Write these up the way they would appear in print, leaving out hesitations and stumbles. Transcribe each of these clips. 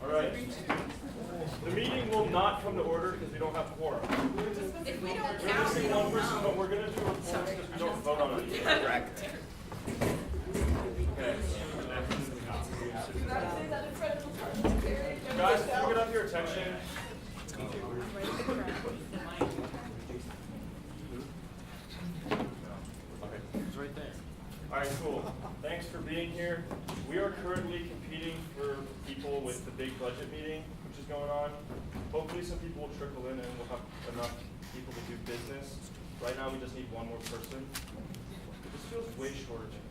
All right. The meeting will not come to order because we don't have quorum. If we don't We're count, we missing don't one person, but know. we're going to do reports because we don't vote on it. Correct. Okay. Guys, can you get up your attention? Okay. It's right there. All right, cool. Thanks for being here. We are currently competing for people with the big budget meeting, which is going on. Hopefully some people will trickle in and we'll have enough people to do business. Right now we just need one more person. This feels way shorter than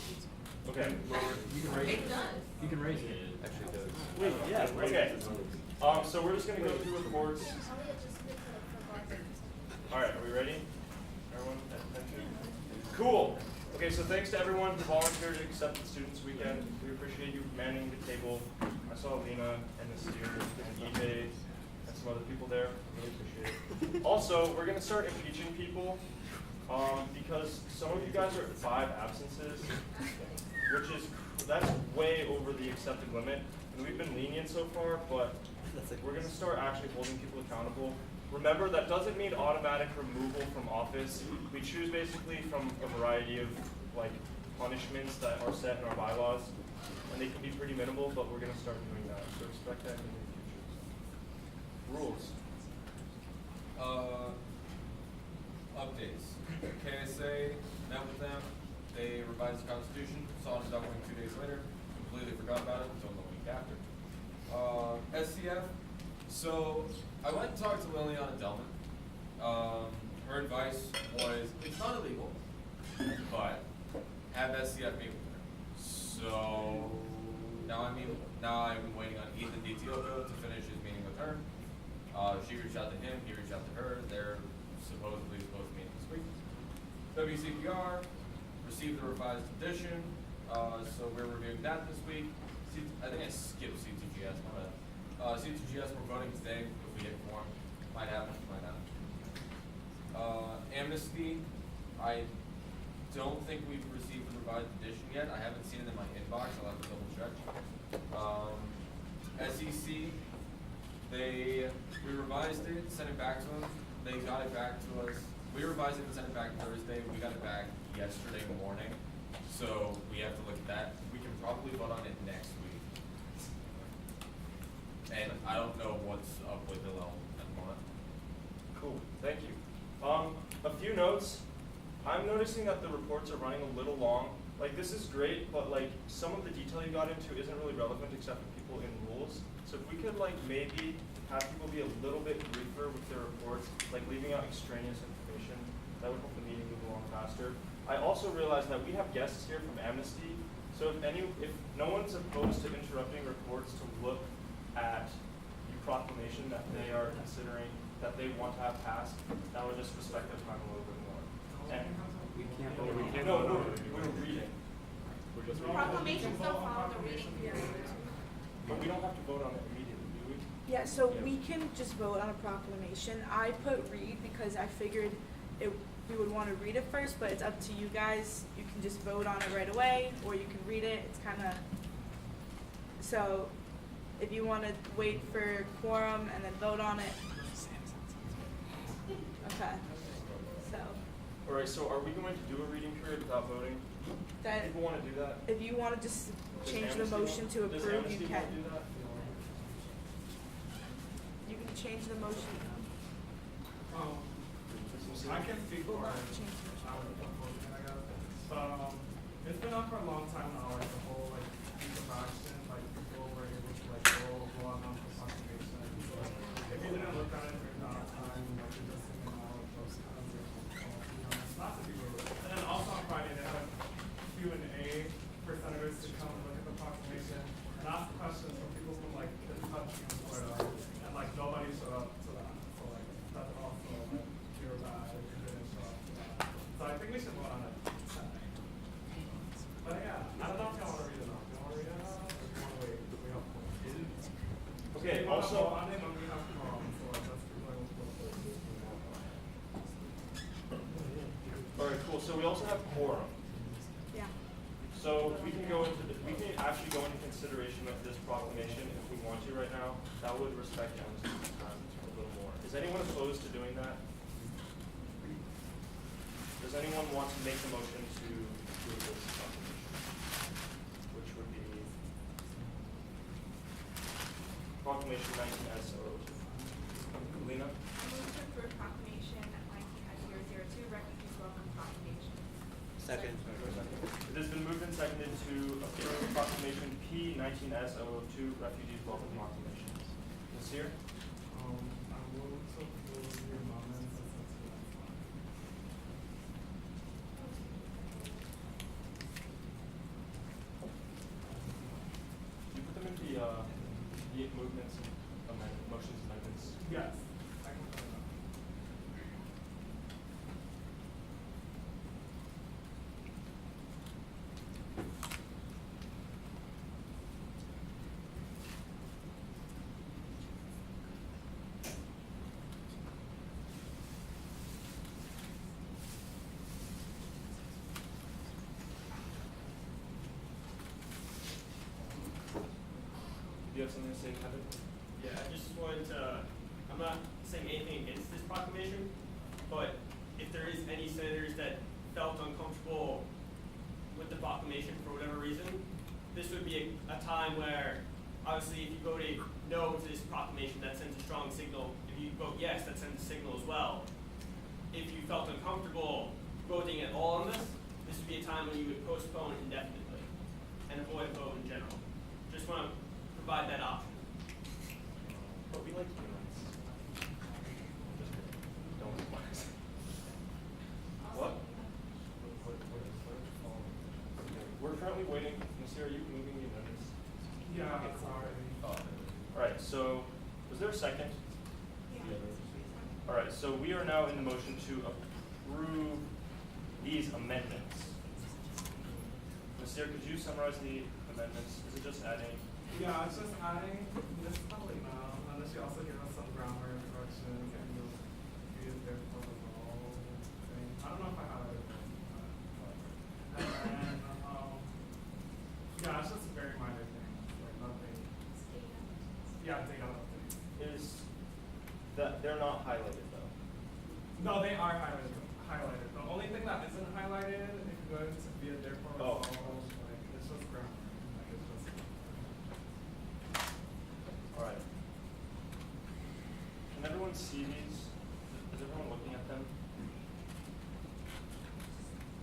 usual. Okay. You can raise It it. does. You can raise it. Actually, it does. Wait, yeah, okay. So we're just gonna go through reports. All right, are we ready? Everyone, attention. Cool. Okay, so thanks to everyone who volunteered to accept the Students' Weekend. We appreciate you manning the table. I saw Lena and Nasir and eBay and some other people there. Really appreciate it. Also, we're gonna start impeaching people because some of you guys are at 5 absences, that's way over the accepted limit. And we've been lenient so far, but we're gonna start actually holding people accountable. Remember, that doesn't mean automatic removal from office. We choose basically from a variety of punishments that are set in our bylaws, and they can be pretty minimal, but we're gonna start doing that. So expect that in the future. Rules. Updates. KSA met with them. They revised the Constitution. Saw it in document 2 days later. Completely forgot about it until the week after. SCF. So I went and talked to Liliana Delman. Her advice was it's not illegal, but have SCF meet with her. So now I'm waiting on Ethan DiTioco to finish his meeting with her. She reached out to him, he reached out to her. They're supposedly supposed to meet this week. WCPR received the revised edition, so we're reviewing that this week. I think I skipped C2GS, my bad. C2GS, we're voting today if we get form. Might happen, might not. Amnesty, I don't think we've received the revised edition yet. I haven't seen it in my inbox, I'll have to double check. SEC, we revised it, sent it back to them. They got it back to us. We revised it and sent it back Thursday. We got it back yesterday morning. So we have to look at that. We can probably vote on it next week. And I don't know what's up with Hillel at the moment. Cool, thank you. A few notes. I'm noticing that the reports are running a little long. This is great, but some of the detail you got into isn't really relevant except for people in rules. So if we could maybe have people be a little bit briefer with their reports, leaving out extraneous information, that would help the meeting move along faster. I also realized that we have guests here from Amnesty, so if no one's opposed to interrupting reports to look at the proclamation that they are considering that they want to have passed, that would just respect their time a little bit more. And We can't no, vote. we're reading. Proclamations don't follow the reading period. But we don't have to vote on it immediately, do we? Yeah, so we can just vote on a proclamation. I put read because I figured we would want to read it first, but it's up to you guys. You can just vote on it right away, or you can read it. It's kind of, so if you want to wait for quorum and then vote on it. Okay, so All right, so are we going to do a reading period without voting? that, People want to do that? if you want to just Does change the Amnesty motion to does approve, Amnesty you want can. to do that? You can change the motion. I can speak for it. Change the motion. I guess. But it's been on for a long time now, the whole piece of action, people were able to go on for conservation. So if you didn't look at it during that time, you're just sitting out those kinds of not to be rude. And then also on Friday they had a Q&A for senators to come and look at the proclamation and ask questions from people from different countries in Florida, and nobody showed up to that. So that's also feel bad if you didn't show up to that. So I think we should vote on it. But yeah, I don't know if y'all want to read it now. Do you want to read it now? Or do you want to wait? We have to. Okay, also, On it when we have quorum, so that's people I will all right, cool. So we also have quorum. Yeah. So we can actually go into consideration of this proclamation if we want to. to right now, that would respect Amazon's time a little more. Is anyone opposed to doing that? Does anyone want to make the motion to approve this proclamation? Which would be Proclamation 19S002. Lena? I move to approve proclamation 19S002, Refugees Welcome Proclamation. Second. It has been moved and seconded to approve Proclamation P19S002, Refugees Welcome Proclamation. Nasir? I move to approve the amendments as listed. You put them in the movements, motions, amendments? Yes, I can put it up. Do you have something to say, Kevin? Yeah, I just wanted to, I'm not saying anything against this proclamation, but if there is any senators that felt uncomfortable with the proclamation for whatever reason, this would be a time where, obviously, if you voted no to this proclamation, that sends a strong signal. If you vote yes, that sends a signal as well. If you felt uncomfortable voting at all on this, this would be a time when you would postpone indefinitely and avoid a vote in general. Just want to provide that option. But we like humans. Just kidding. Don't reply. What? We're currently waiting. Nasir, are you moving the amendments? Yeah, sorry. Alright, so was there a second? Alright, so we are now in the motion to approve these amendments. Nasir, could you summarize the amendments? Is it just adding? Yeah, it's just adding this probably now, and then she also gave us some grammar instructions and you'll use their for the role thing. I don't know if I have it. And then, yeah, it's just very minor things, like nothing. Yeah, data updates. Is that they're not highlighted though? No, they are highlighted. The only thing that isn't highlighted, if you go to via therefore Oh. resolved, like it's just grammar. Like it's just. Alright. Can everyone see these? Is everyone looking at them?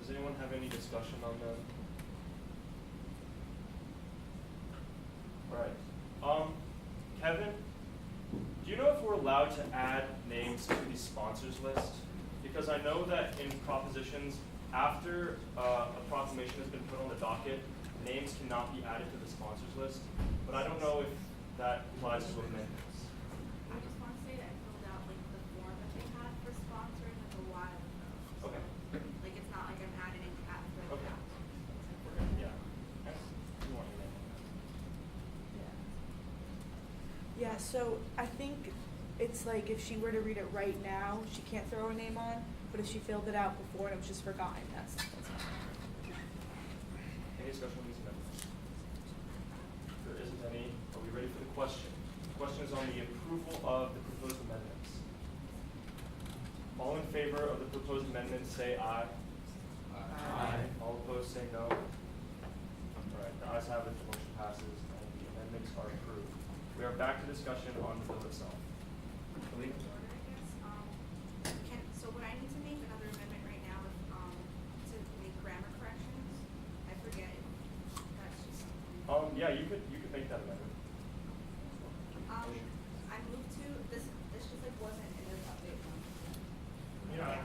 Does anyone have any discussion on them? Alright. Kevin, do you know if we're allowed to add names to the sponsors list? Because I know that in propositions, after a proclamation has been put on the docket, names cannot be added to the sponsors list. But I don't know if that applies to amendments. I just want to say that I filled out like the form that they had for sponsoring like a while ago. Okay. Like it's not like I'm adding it after Okay. that. We're good, yeah. You want your name on that? Yeah, so I think it's like if she were to read it right now, she can't throw her name on, but if she filled it out before and it was just forgotten, that's not. Any discussion on these amendments? If there isn't any, are we ready for the question? The question is on the approval of the proposed amendments. All in favor of the proposed amendments say aye. Aye. All opposed say no. All right, the ayes have it, the motion passes, and the amendments are approved. We are back to discussion on the bill itself. Colleen? Order, I guess. So would I need to make another amendment right now to make grammar corrections? I forget. That's just something. Yeah, you could make that amendment. I moved to this just like wasn't in this update one. Yeah.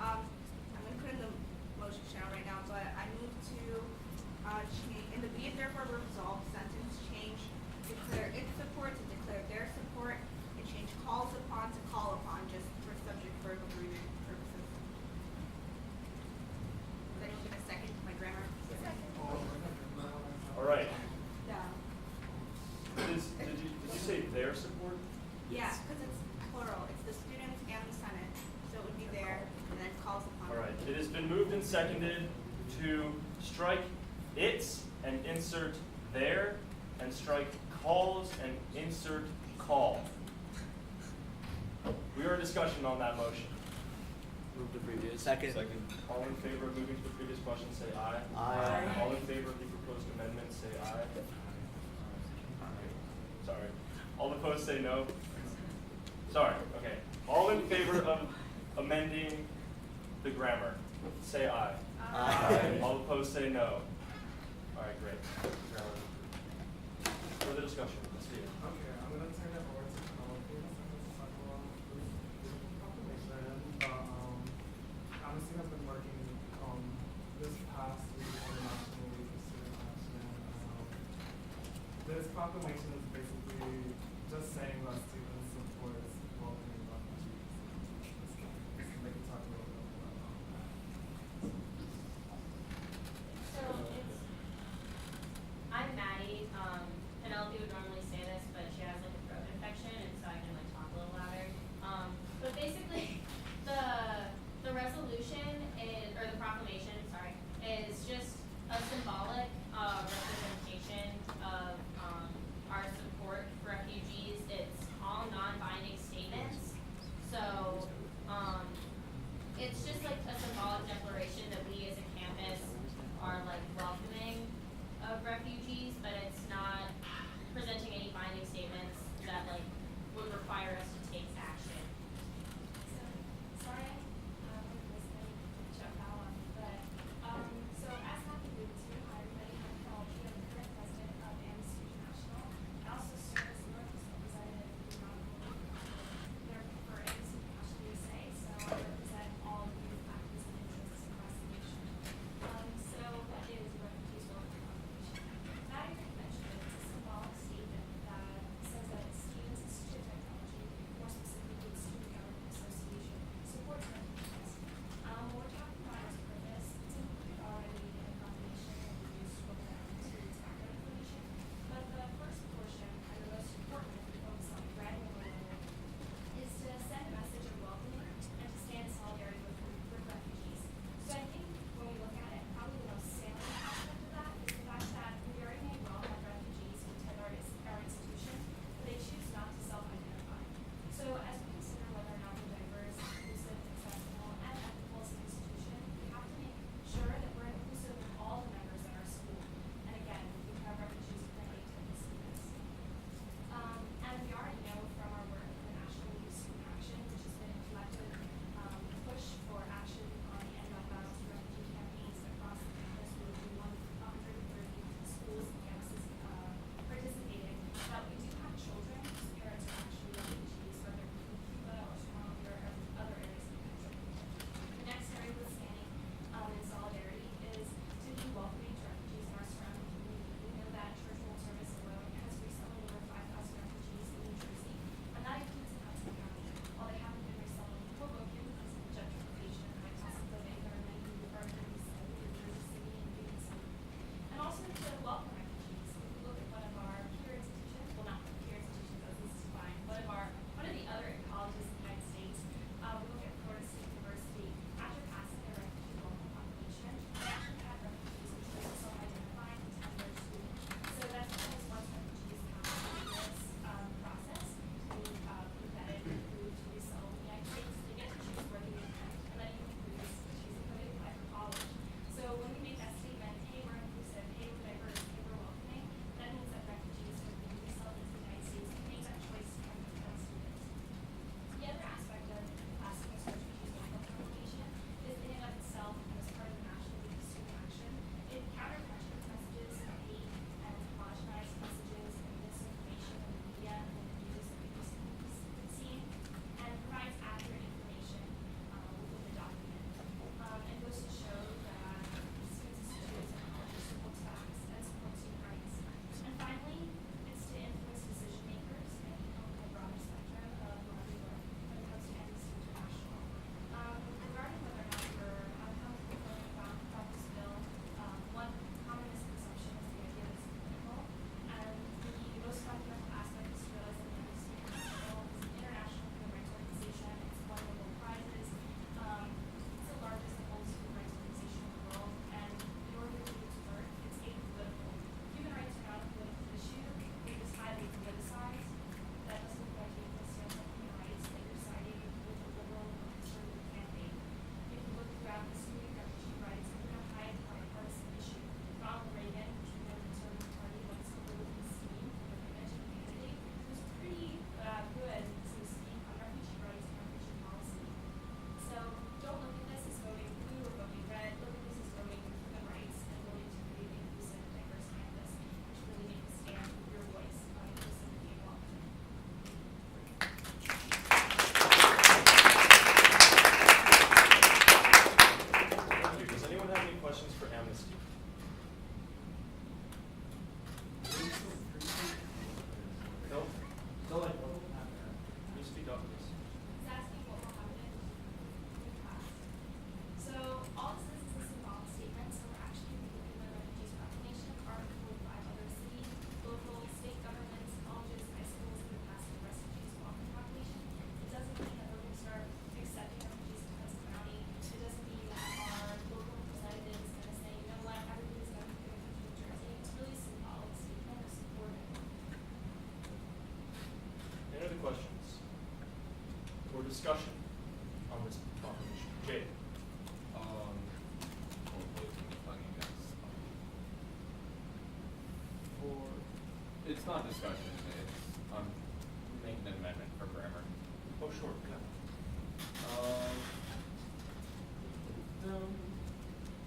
I'm gonna put in the motion channel right now, but I moved to change in the be it therefore resolved sentence, change declare its support to declare their support, and change calls upon to call upon just for subject verb agreement purposes. Is anyone gonna second my grammar? All right. Yeah. Did you say their support? Yeah, because it's plural. It's the students and the Senate, so it would be there and then calls upon. All right, it has been moved and seconded to strike its and insert their and strike calls and insert call. We are discussion on that motion. Move to previous. Second. All in favor of moving to the previous question, say aye. Aye. All in favor of the proposed amendment, say aye. Sorry. All opposed, say no. Sorry, okay. All in favor of amending the grammar, say aye. Aye. All opposed, say no. All right, great. Grammar. Further discussion, let's see. Okay, I'm gonna turn it over to Penelope in a second to talk about this proclamation. Amnesty has been working this past week on the National Week of Student Action. This proclamation is basically just saying that students support welcoming refugees. They can talk a little bit about that. So I'm Maddie. Penelope would normally say this, but she has like a throat infection, and so I can like talk a little louder. But basically, the resolution is, or the proclamation, sorry, is just a symbolic representation of our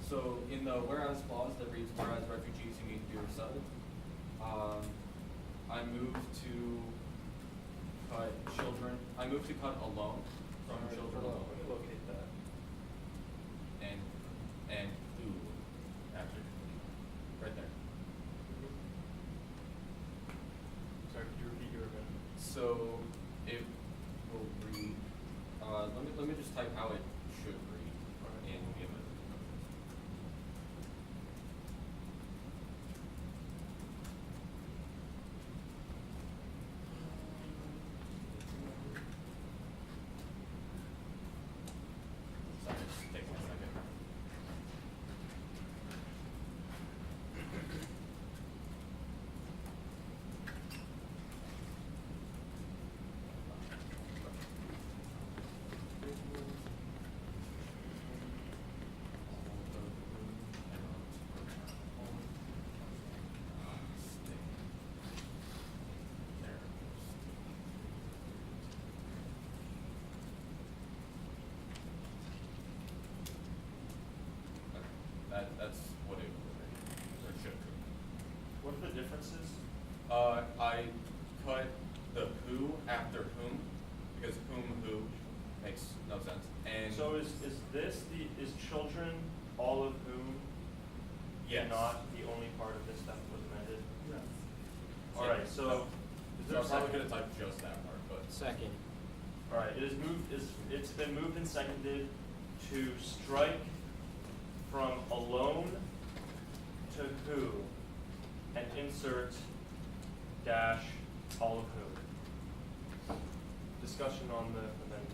So in the whereas clause that reads, whereas refugees who need to be resettled, I move to cut children, I move to cut alone from children alone. Let me locate that. And who, actually, right there. Sorry, could you repeat your amendment? So it will read, let me just type how it should read in the amendment. Sorry, just take 1 second. That's what it would be, or should be. What are the differences? I cut the who after whom, because who makes no sense. And So is is children all of whom? Yes. Not the only part of this that was amended? Yes. All right, so is So there I'm a probably second? gonna type just that part, but Second. All right, it's been moved and seconded to strike from alone to who and insert dash all of whom. Discussion on the amendment.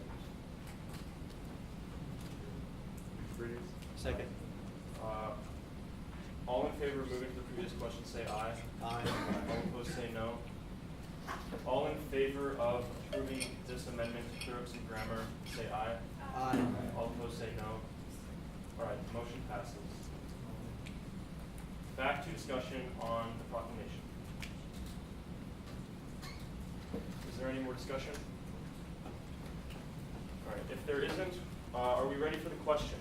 Second. All in favor of moving to the previous question, say aye. Aye. All opposed, say no. All in favor of approving this amendment to clear up some grammar, say aye. Aye. All opposed, say no. All right, the motion passes. Back to discussion on the proclamation. Is there any more discussion? All right, if there isn't, are we ready for the question?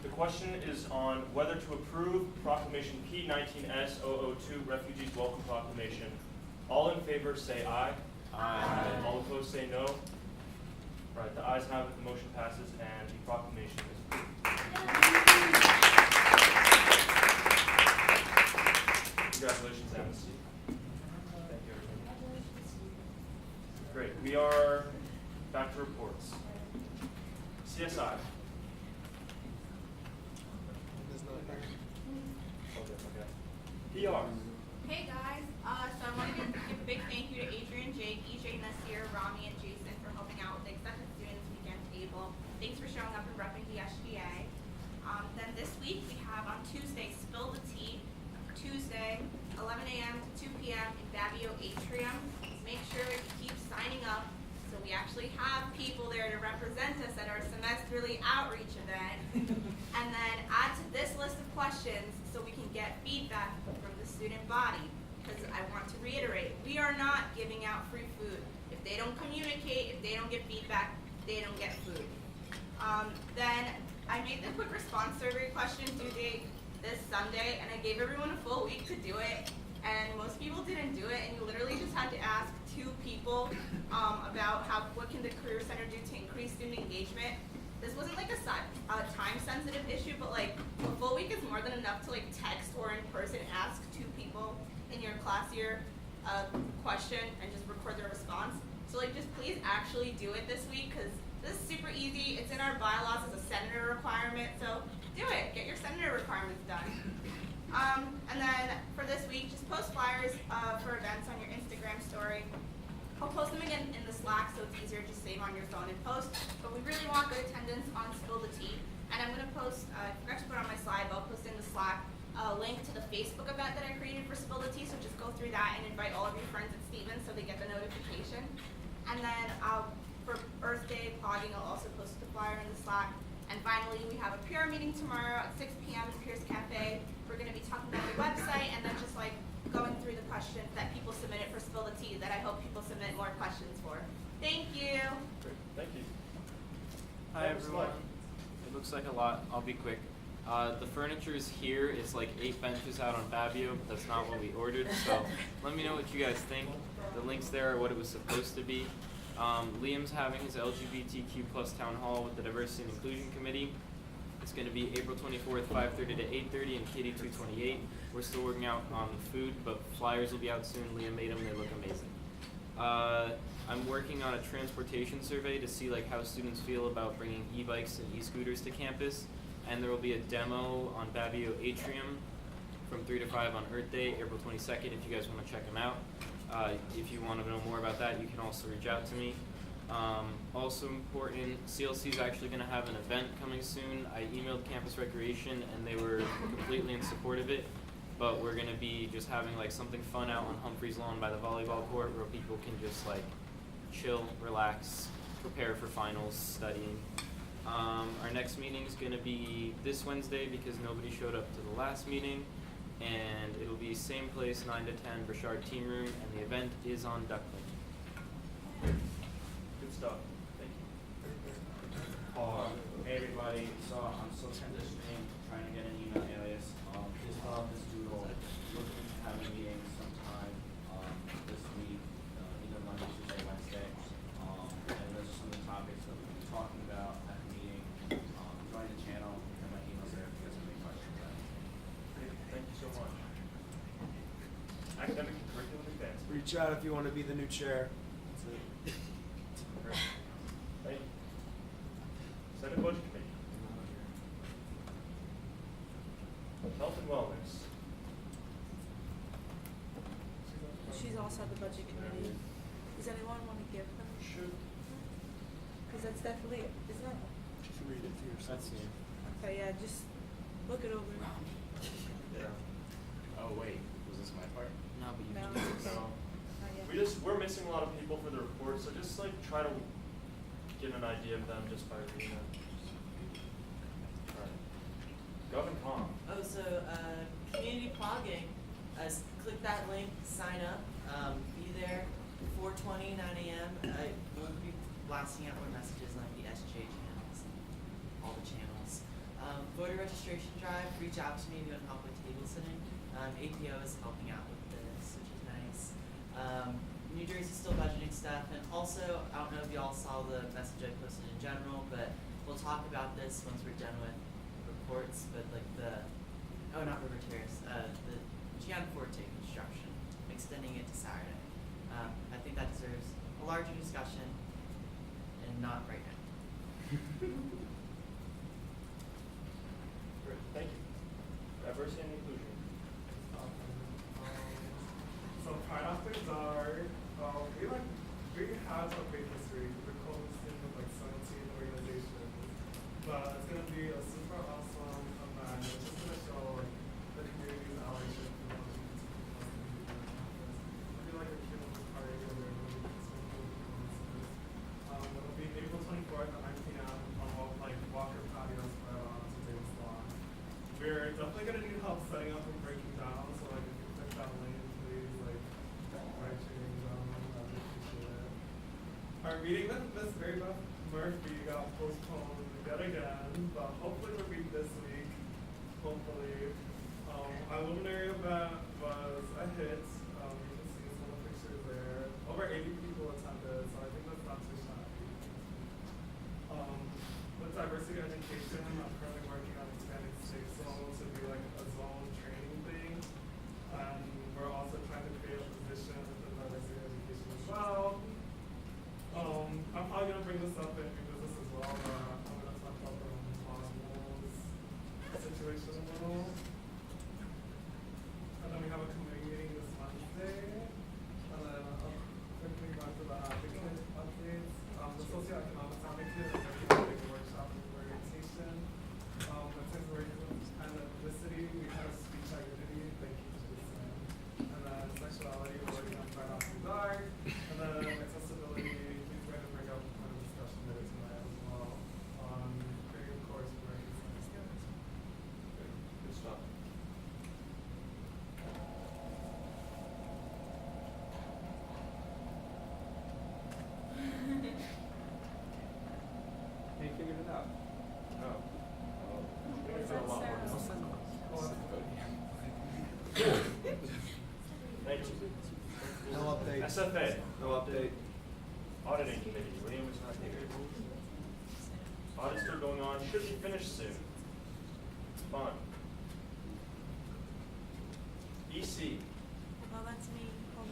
The question is on whether to approve Proclamation P19S002 Refugees Welcome Proclamation. All in favor say aye. Aye. All opposed say no. All right, the ayes have it, the motion passes, and the proclamation is approved. Congratulations, Amnesty. Thank you, everybody. Great, we are back to reports. CSI. Okay. PR. Hey guys, so I wanted to give a big thank you to Adrian, Jake, EJ, Nasir, Rami, and Jason for helping out with the Accepted Students Weekend table. Thanks for showing up and repping the SGA. Then this week we have on Tuesday, Spill the Tea. Tuesday, 11 a.m. to 2 p.m. in Babio Atrium. Make sure you keep signing up so we actually have people there to represent us at our semesterly outreach event. And then add to this list of questions so we can get feedback from the student body. Because I want to reiterate, we are not giving out free food. If they don't communicate, if they don't get feedback, they don't get food. Then I made the quick response survey question due date this Sunday, and I gave everyone a full week to do it. And most people didn't do it, and you literally just had to ask 2 people about what can the Career Center do to increase student engagement. This wasn't like a time-sensitive issue, but like a full week is more than enough to like text or in person ask 2 people in your class year question and just record their response. So like just please actually do it this week because this is super easy. It's in our bylaws as a senator requirement, so do it. Get your senator requirements done. And then for this week, just post flyers for events on your Instagram story. I'll post them again in the Slack so it's easier to save on your phone and post. But we really want good attendance on Spill the Tea. And I'm going to post, I forgot to put it on my slide, but I'll post in the Slack a link to the Facebook event that I created for Spill the Tea. So just go through that and invite all of your friends at Stevens so they get the notification. And then for Earth Day blogging, I'll also post the flyer in the Slack. And finally, we have a PR meeting tomorrow at 6 p.m. at Pierce Cafe. We're going to be talking about the website and then just like going through the questions that people submitted for Spill the Tea that I hope people submit more questions for. Thank you. Great, thank you. Hi That was everyone. fun. It looks like a lot. I'll be quick. The furniture is here. It's like 8 benches out on Fabio, but that's not what we ordered. So let me know what you guys think. The links there are what it was supposed to be. Liam's having his LGBTQ plus town hall with the Diversity and Inclusion Committee. It's going to be April 24th, 5:30 to 8:30 in KD 228. We're still working out on the food, but flyers will be out soon. Liam made them. They look amazing. I'm working on a transportation survey to see like how students feel about bringing e-bikes and e-scooters to campus. And there will be a demo on Fabio Atrium from 3 to 5 on Earth Day, April 22nd, if you guys want to check them out. If you want to know more about that, you can also reach out to me. Also important, CLC is actually going to have an event coming soon. I emailed Campus Recreation and they were completely in support of it. But we're going to be just having like something fun out on Humphreys Lawn by the volleyball court where people can just like chill, relax, prepare for finals, studying. Our next meeting is going to be this Wednesday because nobody showed up to the last meeting, and it'll be same place, 9 to 10, Burchard Team Room, and the event is on Duckling. Good stuff. Thank you. Hey everybody, so I'm still transitioning, trying to get an email alias. Just fill out this doodle, looking to have a meeting sometime this week, either Monday, Tuesday, Wednesday. And those are some of the topics that we'll be talking about at the meeting. Join the channel, and my email's there if you guys have any questions. Great. Thank you so much. Academic and curriculum advancement. Reach out if you want to be the new chair. That's it. Great. Thank you. Senate Budget Committee. Health and Wellness. She's also at the budget committee. Does anyone want to give them? Should. Because that's definitely, isn't it? You can read it to yourself. That's you. Okay, yeah, just look it over. Yeah. Oh wait, was this my part? No, but you No, can it's do okay. it. Not yet. We're missing a lot of people for the report, so just like try to get an idea of them just by reading them. Alright. Gov and Com. Oh, so community blogging. Click that link, sign up, be there. 4:20, 9 a.m. We'll be blasting out more messages on the SGA channels, all the channels. Voter registration drive. Reach out to me if you want help with table sitting. APO is helping out with this, which is nice. New Jersey still budgeting stuff, and also I don't know if y'all saw the message I posted in general, but we'll talk about this once we're done with reports. But like not River Terrace, the Gianforte construction, extending it to Saturday. I think that deserves a larger discussion, and not right now. Great. Thank you. Diversity and Inclusion. So Pride After Dark, we had a big history. We're co-hosting with like 17 organizations, but it's gonna be a super awesome event. It's just gonna show like the community's outreach and it'll be like a cute little party where we're really it'll be April 24th at 9 p.m. on like Walker Patio spread on today's lawn. We're definitely gonna need help setting up and breaking down. So like if you click that link, please like write your name down. I would appreciate it. Our meeting with Miss Mary Beth Murphy got postponed yet again, but hopefully we'll be this week. Hopefully, our luminary event was a hit. You can see some of the pictures there. Over 80 people attended, so I think that's not too shabby. With diversity education, I'm currently working on expanding state zone to be like a zone training thing. And we're also trying to create a position within diversity education as well. I'm probably gonna bring this up in your business as well, but I'm gonna talk about the modules situation a little. And then we have a committee meeting this Auditing committee, Liam is not here. Audit's still going on, should be finished soon. Fun. EC. Oh, that's me. Hold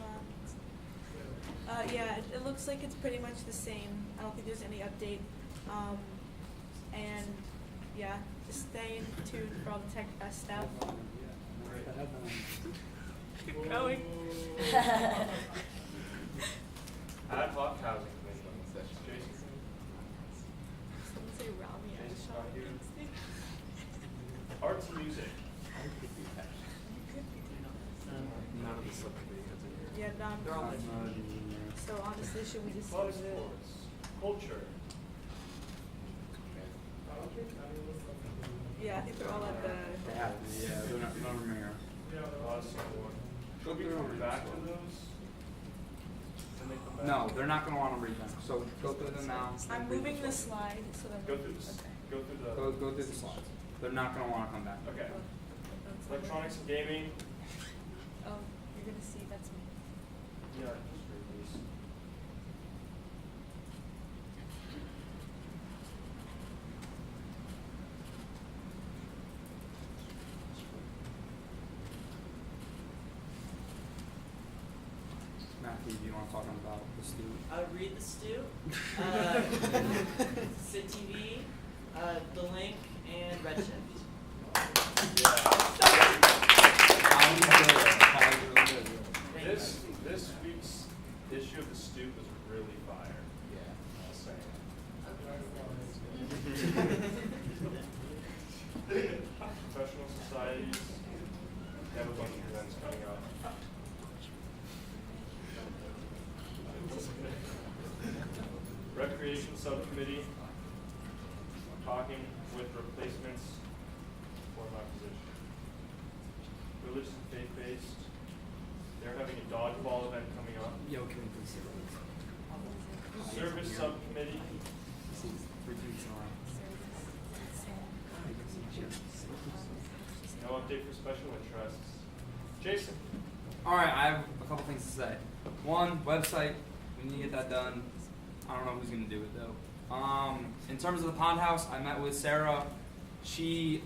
on. Yeah, it looks like it's pretty much the same. I don't think there's any update. And yeah, just stay tuned for all the tech fest stuff. Keep going. Ad hoc housing committee. Jason. Someone say Rami Jason's not here. Ashon. Arts and music. None of the subcommittee heads are here. Yeah, They're all so honestly, should we just Club use it? sports. Culture. Yeah, I think they're all at the. Yeah, they're not, none of them are here. Should we come back to those? When they come back? No, they're not gonna wanna read them, so go through them now. I'm moving the slide so that. Go through this, Okay. go through the. Go through the slides. They're not gonna wanna come back. Okay. That's Electronics and gaming. Oh, you're gonna see, that's me. Yeah, just read these. Matthew, do you wanna talk about the student? Read the stew, SITTV, the link, and Redshift. This week's issue of the Stoop was really fire. I'll say. Professional societies. They have a bunch of events coming up. Recreation subcommittee. Talking with replacements for my position. Religious and faith-based. They're having a dodgeball event coming up. Yo, can we please see the Service subcommittee. See, 3 weeks in a row. No update for special interests. Jason. Alright, I have a couple things to say. One, website, we need to get that done. I don't know who's gonna do it though. In terms of the pond house, I met with Sarah. She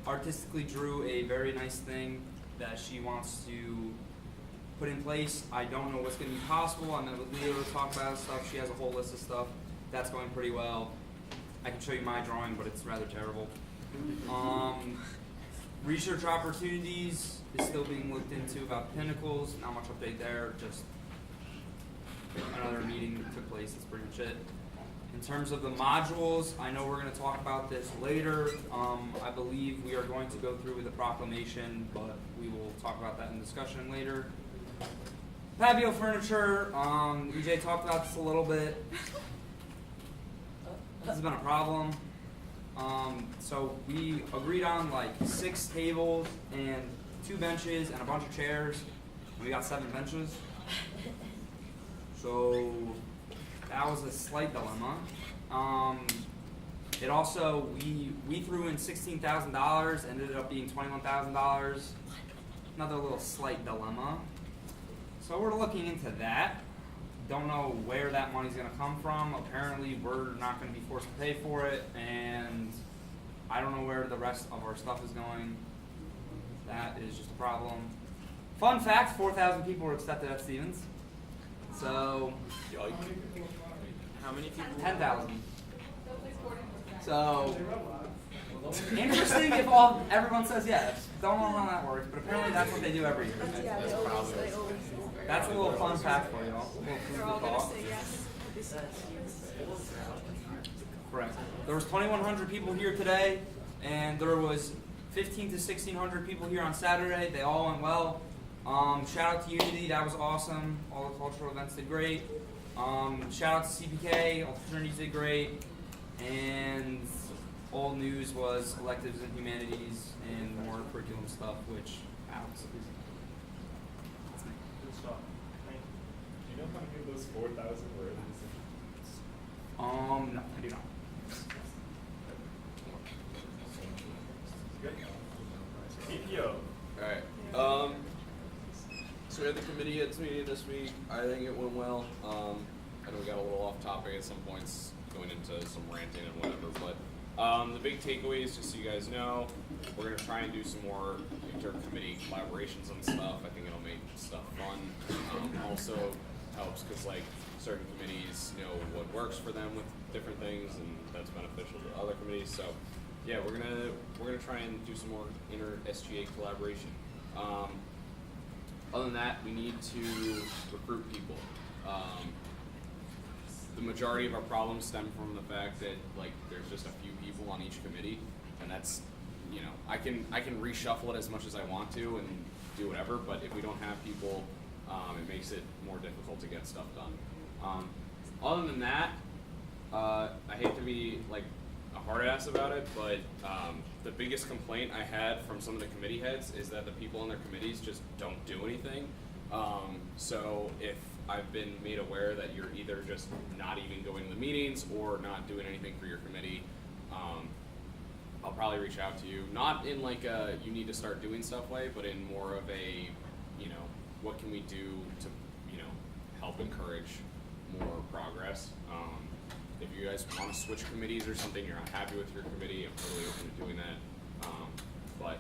artistically drew a very nice thing that she wants to put in place. I don't know what's gonna be possible. I met with Leo to talk about stuff. She has a whole list of stuff. That's going pretty well. I can show you my drawing, but it's rather terrible. Research opportunities is still being looked into about pinnacles. Not much update there. Just another meeting that took place. That's pretty much it. In terms of the modules, I know we're going to talk about this later. I believe we are going to go through with the proclamation, but we will talk about that in discussion later. Patio Furniture, EJ talked about this a little bit. This has been a problem. So we agreed on like 6 tables and 2 benches and a bunch of chairs. We got 7 benches. So that was a slight dilemma. It also, we threw in $16,000, ended up being $21,000. Another little slight dilemma. So we're looking into that. Don't know where that money's gonna come from. Apparently we're not gonna be forced to pay for it, and I don't know where the rest of our stuff is going. That is just a problem. Fun fact, 4,000 people were accepted at Stevens. So, How many people? 10,000. So, interesting if everyone says yes. Don't know how that works, but apparently that's what they do every year. Yeah, they always do. That's a little fun fact for y'all. They're all gonna say yes. Correct. There was 2,100 people here today, and there was 1,500 to 1,600 people here on Saturday. They all went well. Shout out to Unity, that was awesome. All the cultural events did great. Shout out to CPK, all the fraternities did great. And old news was electives in humanities and more curriculum stuff, which Alex is. That's me. Good stuff. Thank you. Do you know how many of those 4,000 were in this? No, I do not. Good. PPO. Alright. So we had the committee heads meeting this week. I think it went well. I know we got a little off topic at some points, going into some ranting and whatever, but the big takeaways, just so you guys know, we're gonna try and do some more inter-committee collaborations on stuff. I think it'll make stuff fun. Also helps because like certain committees know what works for them with different things, and that's beneficial to other committees. So yeah, we're gonna try and do some more inter-SGA collaboration. Other than that, we need to recruit people. The majority of our problems stem from the fact that like there's just a few people on each committee, and that's, you know, I can reshuffle it as much as I want to and do whatever, but if we don't have people, it makes it more difficult to get stuff done. Other than that, I hate to be like a hard ass about it, but the biggest complaint I had from some of the committee heads is that the people on their committees just don't do anything. So if I've been made aware that you're either just not even going to the meetings or not doing anything for your committee, I'll probably reach out to you. Not in like a you need to start doing stuff way, but in more of a, you know, what can we do to, you know, help encourage more progress. If you guys want to switch committees or something, you're not happy with your committee, I'm totally open to doing that. But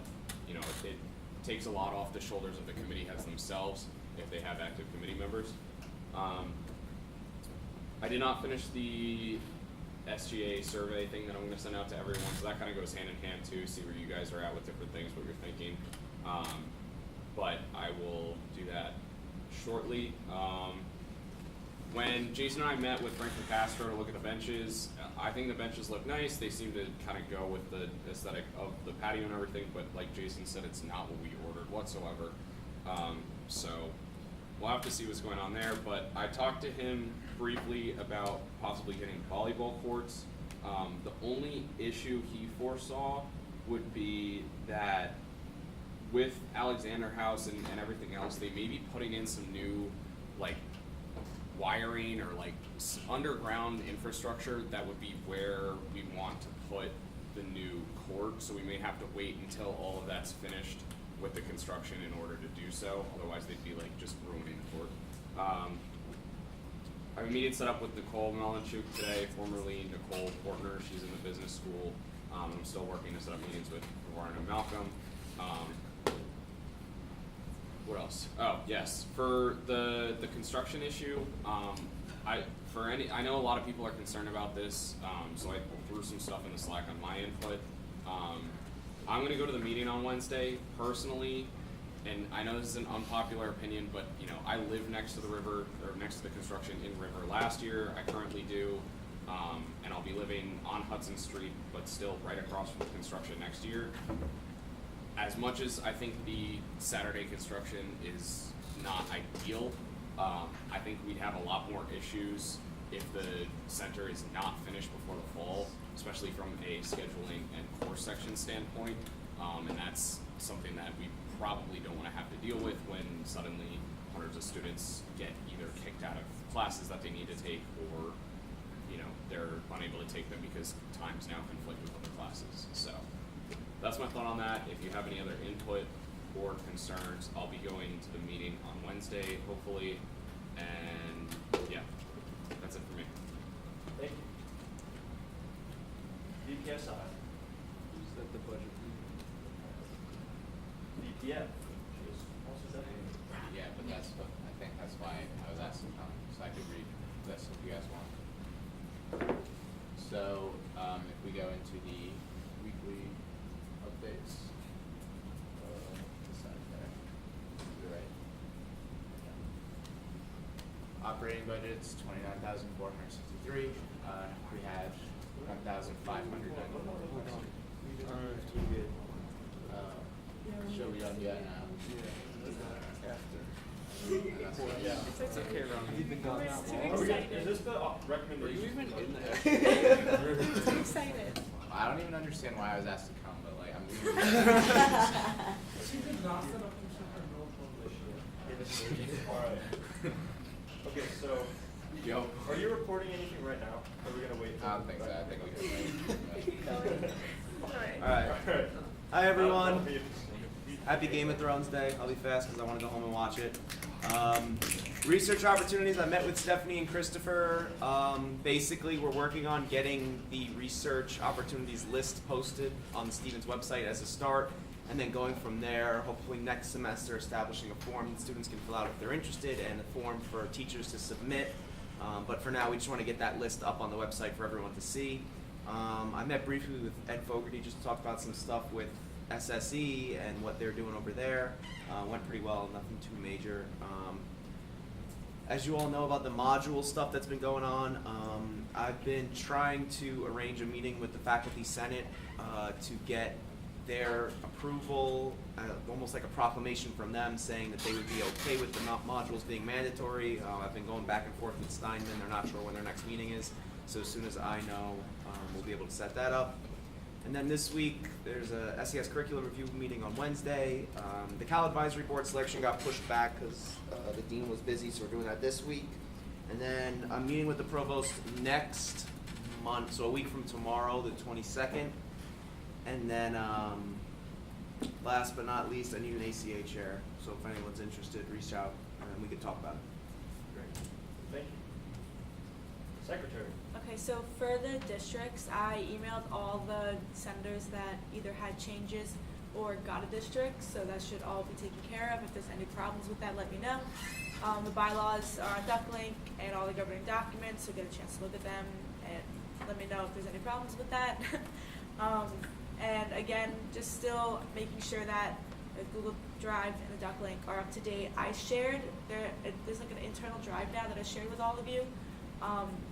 you know, it takes a lot off the shoulders of the committee heads themselves if they have active committee members. I did not finish the SGA survey thing that I'm going to send out to everyone, so that kind of goes hand in hand too, see where you guys are at with different things, what you're thinking. But I will do that shortly. When Jason and I met with Franklin Castro to look at the benches, I think the benches look nice. They seem to kind of go with the aesthetic of the patio and everything, but like Jason said, it's not what we ordered whatsoever. So we'll have to see what's going on there, but I talked to him briefly about possibly getting volleyball courts. The only issue he foresaw would be that with Alexander House and everything else, they may be putting in some new like wiring or like underground infrastructure that would be where we want to put the new court, so we may have to wait until all of that's finished with the construction in order to do so. Otherwise they'd be like just ruining the court. I have a meeting set up with Nicole Melanchuk today, formerly Nicole Portner. She's in the business school. I'm still working to set up meetings with Warren and Malcolm. What else? Oh yes, for the construction issue, I know a lot of people are concerned about this, so I threw some stuff in the Slack on my input. I'm going to go to the meeting on Wednesday personally, and I know this is an unpopular opinion, but you know, I live next to the river, or next to the construction in river last year. I currently do, and I'll be living on Hudson Street, but still right across from the construction next year. As much as I think the Saturday construction is not ideal, I think we'd have a lot more issues if the center is not finished before the fall, especially from a scheduling and course section standpoint. And that's something that we probably don't want to have to deal with when suddenly hundreds of students get either kicked out of classes that they need to take, or you know, they're unable to take them because times now conflict with other classes. So that's my thought on that. If you have any other input or concerns, I'll be going to the meeting on Wednesday, hopefully, and yeah, that's it for me. Thank you. BPSI. Is that the budget? BPF. Yeah, but that's what, I think that's why I was asked to come, so I could read this if you guys want. So, if we go into the weekly updates, this side there, you're right. Operating budget's 29,463. We had 1,594. Should we done yet now? It's okay, Ron. You've been gone that long. Are we gonna, is this the recommendation? Are you even in the I'm excited. I don't even understand why I was asked to come, but like I'm She did not set up and shut her no publish. Alright. Okay, so, Yo. are you reporting anything right now? Or are we gonna wait? I don't think so. I think we can wait. Alright. Alright. Hi everyone. That'll be interesting. Happy Game of Thrones Day. I'll be fast because I want to go home and watch it. Research opportunities, I met with Stephanie and Christopher. Basically, we're working on getting the research opportunities list posted on the Stevens website as a start, and then going from there, hopefully next semester, establishing a form that students can fill out if they're interested, and a form for teachers to submit. But for now, we just want to get that list up on the website for everyone to see. I met briefly with Ed Fogarty just to talk about some stuff with SSE and what they're doing over there. Went pretty well, nothing too major. As you all know about the module stuff that's been going on, I've been trying to arrange a meeting with the Faculty Senate to get their approval, almost like a proclamation from them saying that they would be okay with the modules being mandatory. I've been going back and forth with Steinman. They're not sure when their next meeting is, so as soon as I know, we'll be able to set that up. And then this week, there's a SES curriculum review meeting on Wednesday. The Cal Advisory Board selection got pushed back because the dean was busy, so we're doing that this week. And then I'm meeting with the provost next month, so a week from tomorrow, the 22nd. And then last but not least, I need an ACA chair. So if anyone's interested, reach out and we can talk about it. Great. Thank you. Secretary. Okay, so for the districts, I emailed all the senators that either had changes or got a district, so that should all be taken care of. If there's any problems with that, let me know. The bylaws are on DuckLink and all the governing documents, so get a chance to look at them and let me know if there's any problems with that. And again, just still making sure that the Google Drive and the DuckLink are up to date. I shared, there's like an internal drive now that I shared with all of you.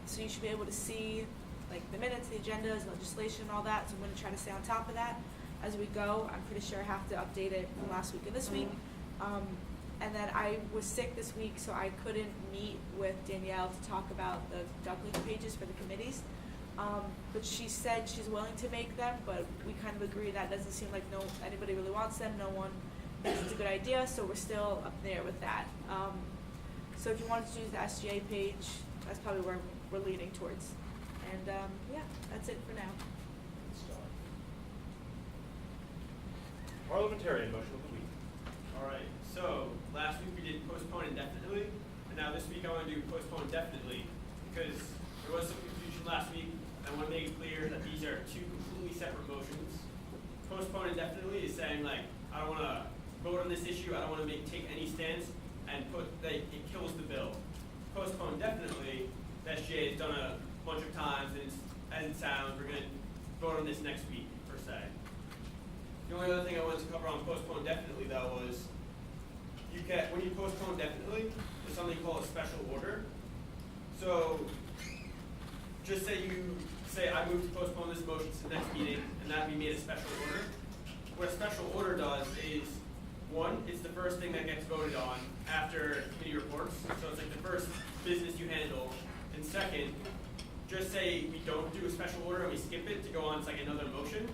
So you should be able to see like the minutes, the agendas, legislation, all that. So I'm going to try to stay on top of that as we go. I'm pretty sure I have to update it from last week and this week. And then I was sick this week, so I couldn't meet with Danielle to talk about the DuckLink pages for the committees. But she said she's willing to make them, but we kind of agree that doesn't seem like anybody really wants them. No one thinks it's a good idea, so we're still up there with that. So if you wanted to use the SGA page, that's probably where we're leaning towards. And yeah, that's it for now. Parliamentarian motion of the week. All right, so last week we did postpone indefinitely, and now this week I want to do postpone definitely, because there was some confusion last week. I want to make it clear that these are two completely separate motions. Postpone indefinitely is saying, like, I don't want to vote on this issue, I don't want to take any stance, and it kills the bill. Postpone definitely, the SGA has done a bunch of times, and as it sounds, we're going to vote on this next week, per se. The only other thing I wanted to cover on postpone definitely, though, was when you postpone definitely, there's something called a special order. So just say I move to postpone this motion to the next meeting, and that be made a special order. What a special order does is, one, it's the first thing that gets voted on after committee reports, so it's like the first business you handle. And second, just say we don't do a special order and we skip it to go on to like another motion.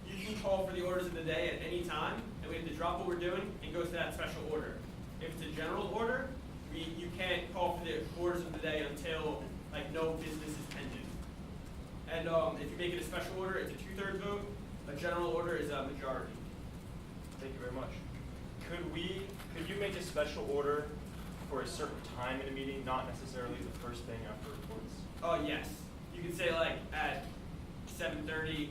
You can call for the orders of the day at any time, and we have to drop what we're doing and go to that special order. If it's a general order, you can't call for the orders of the day until like no business is pending. And if you make it a special order, it's a 2/3 vote. A general order is a majority. Thank you very much. Could you make a special order for a certain time in a meeting, not necessarily the first thing after reports? Oh yes, you can say like at 7:30,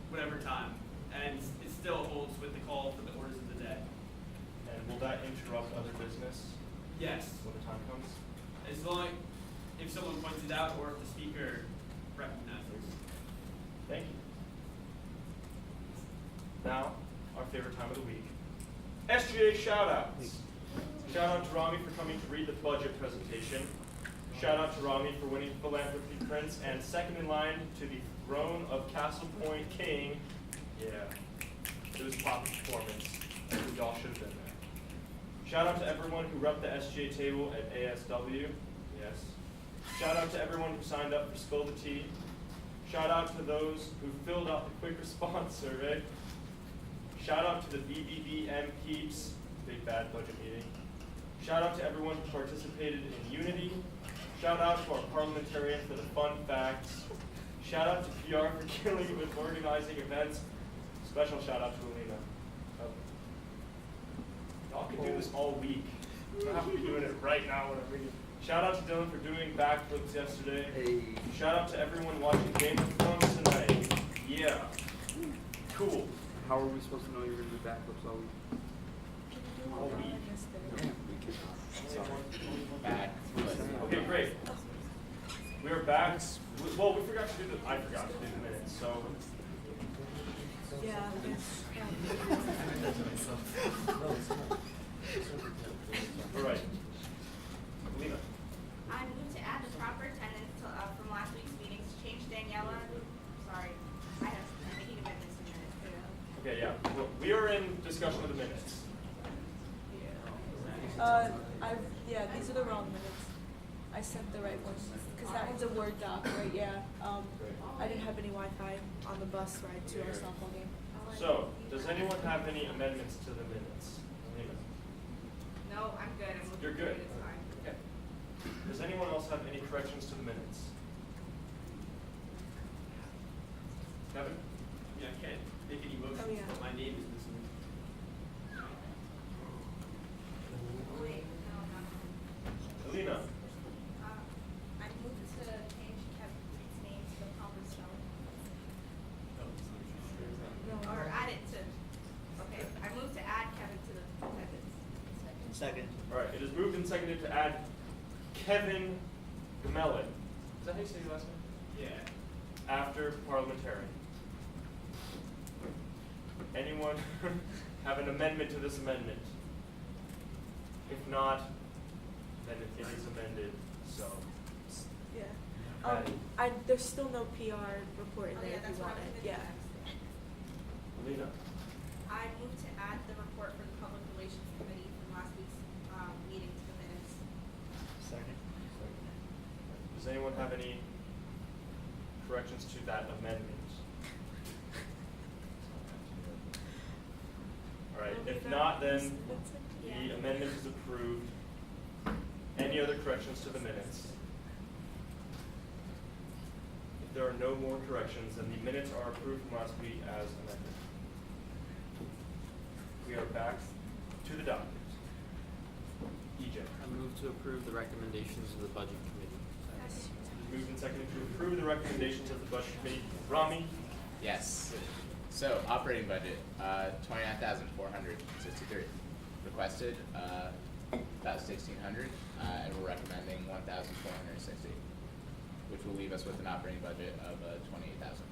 whatever time, and it still holds with the call for the orders of the day. And will that interrupt other business? Yes. When the time comes? As long if someone points it out or if the speaker recognizes. Thank you. Now, our favorite time of the week. SGA shout-outs. Shout out to Rami for coming to read the budget presentation. Shout out to Rami for winning Philanthropy Prince, and second in line to the throne of Castle Point King. Yeah, it was a popping performance. We all should have been there. Shout out to everyone who repped the SGA table at ASW. Yes. Shout out to everyone who signed up for Spill the Tea. Shout out to those who filled out the quick response survey. Shout out to the BBBM peeps, big bad budget meeting. Shout out to everyone who participated in Unity. Shout out to our parliamentarian for the fun facts. Shout out to PR for killing it with organizing events. Special shout out to Alina. Y'all can do this all week. I have to be doing it right now when I'm reading. Shout out to Dylan for doing backflips yesterday. Hey. Shout out to everyone watching Game of Thrones tonight. Yeah. Cool. How are we supposed to know you're gonna do backflips all week? All week. Yeah, we can. Back. Okay, great. We are back. Well, we forgot to do the. I forgot to do the minutes. So. Yeah. All right. Lena. I moved to add the proper attendance to, from last week's meetings, change Daniela, sorry, I'm making amendments to minutes. Okay, yeah. Well, we are in discussion of the minutes. These are the wrong minutes. I sent the right ones, because that one's a Word doc, right? Yeah. I didn't have any Wi-Fi on the bus ride to our softball game. So, does anyone have any amendments to the minutes? Lena. No, I'm good, I'm looking You're through good. it, it's fine. Okay. Does anyone else have any corrections to the minutes? Kevin? Yeah, I can't make any motions, Oh, yeah. but my name is missing. Oh, wait, no. Alina? I moved to change Kevin's name to the proper spelling. Or add it to, okay, I moved to add Kevin to the attendance. Second. All right, it is moved and seconded to add Kevin Gamelin. Is that how you say your last name? Yeah. After parliamentarian. Anyone have an amendment to this amendment? If not, then it is amended, so. Yeah. Patty. There's still no PR report in Oh, there yeah, if that's you what want I was it. gonna do Yeah. next. Alina? I moved to add the report for the Public Relations Committee from last week's meeting to the minutes. Second. Does anyone have any corrections to that amendment? All right, if not, then the amendment is approved. Any other corrections to the minutes? If there are no more corrections, then the minutes are approved from last week as amended. We are back to the document. EJ. I move to approve the recommendations of the budget committee. Moved and seconded to approve the recommendations of the budget committee. Rami? Yes. So operating budget, 29,463. Requested, about 1,600, and we're recommending 1,460, which will leave us with an operating budget of 28,000.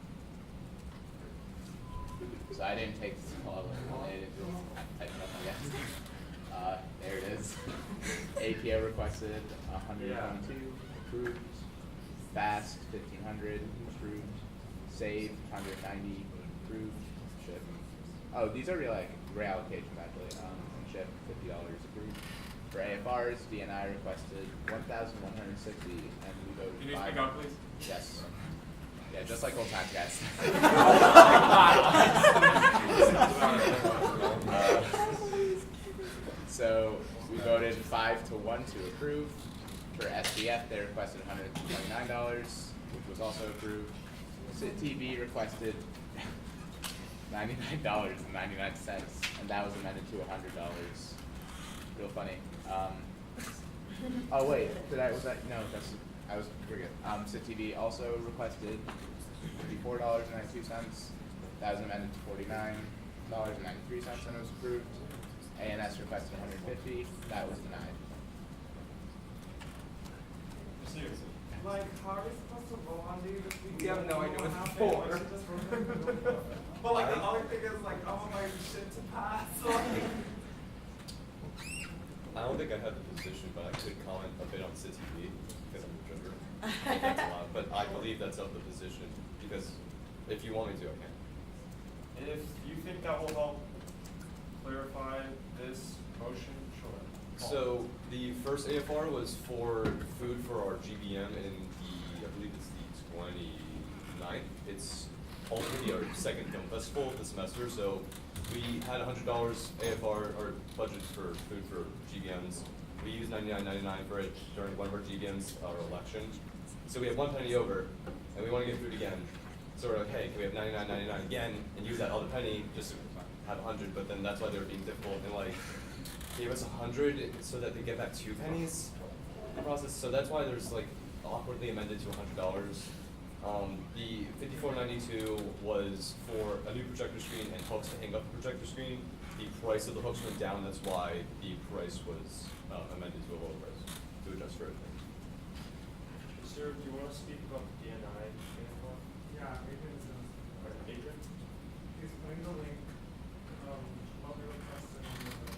So I didn't take all of it. I typed it up again. There it is. APO requested 122, approved. Fast 1,500, approved. Save 190, approved. Ship. Oh, these are reallocations actually. Ship $50 approved. For AFRs, DNI requested 1,160, and we voted. Can you speak up, please? Yes. Yeah, just like old times, guys. So we voted 5-1 to approve. For SGF, they requested $129, which was also approved. SITTV requested $99.99, and that was amended to $100. Real funny. Oh wait, I was pretty good. SITTV also requested $54.92. That was amended to $49.93 and it was approved. ANS requested $150. That was denied. Seriously. Like, how are we supposed to vote on these if we We have no idea what don't it's have for. it? But like, the other thing is like, I want my shit to pass, like. I don't think I have the position, but I could comment a bit on SITTV because I'm a driver. That's a lot, but I believe that's of the position because if you want me to, I can. If you think that will help clarify this motion, sure. So the first AFR was for food for our GBM in I believe it's the 29th. It's ultimately our second film festival of the semester, so we had $100 AFR or budget for food for GBMs. We used $99.99 for it during one of our GBMs, our election. So we have 1 penny over, and we want to get food again. So we're like, hey, can we have $99.99 again and use that other penny just to have 100? But then that's why they were being difficult and like gave us 100 so that they get back 2 pennies in the process. So that's why there's like awkwardly amended to $100. The $54.92 was for a new projector screen and hooks to hang up the projector screen. The price of the hooks went down. That's why the price was amended to a lower price to adjust for everything. Sir, do you want to speak about the DNI uniform? Yeah, Adrian's gonna. Or Adrian? He's putting the link, what we requested in the.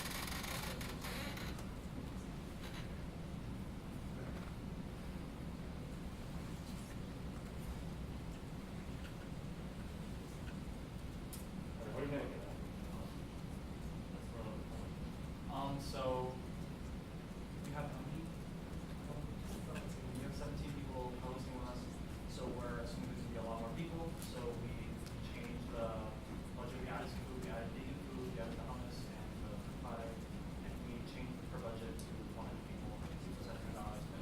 What are you gonna get? So we have how many? We have 17 people posting with us, so we're assuming there's gonna be a lot more people. So we changed the budget. We added some food. We added vegan food. We added the hummus and the product, and we changed the per budget to 100 people. So $700 $10.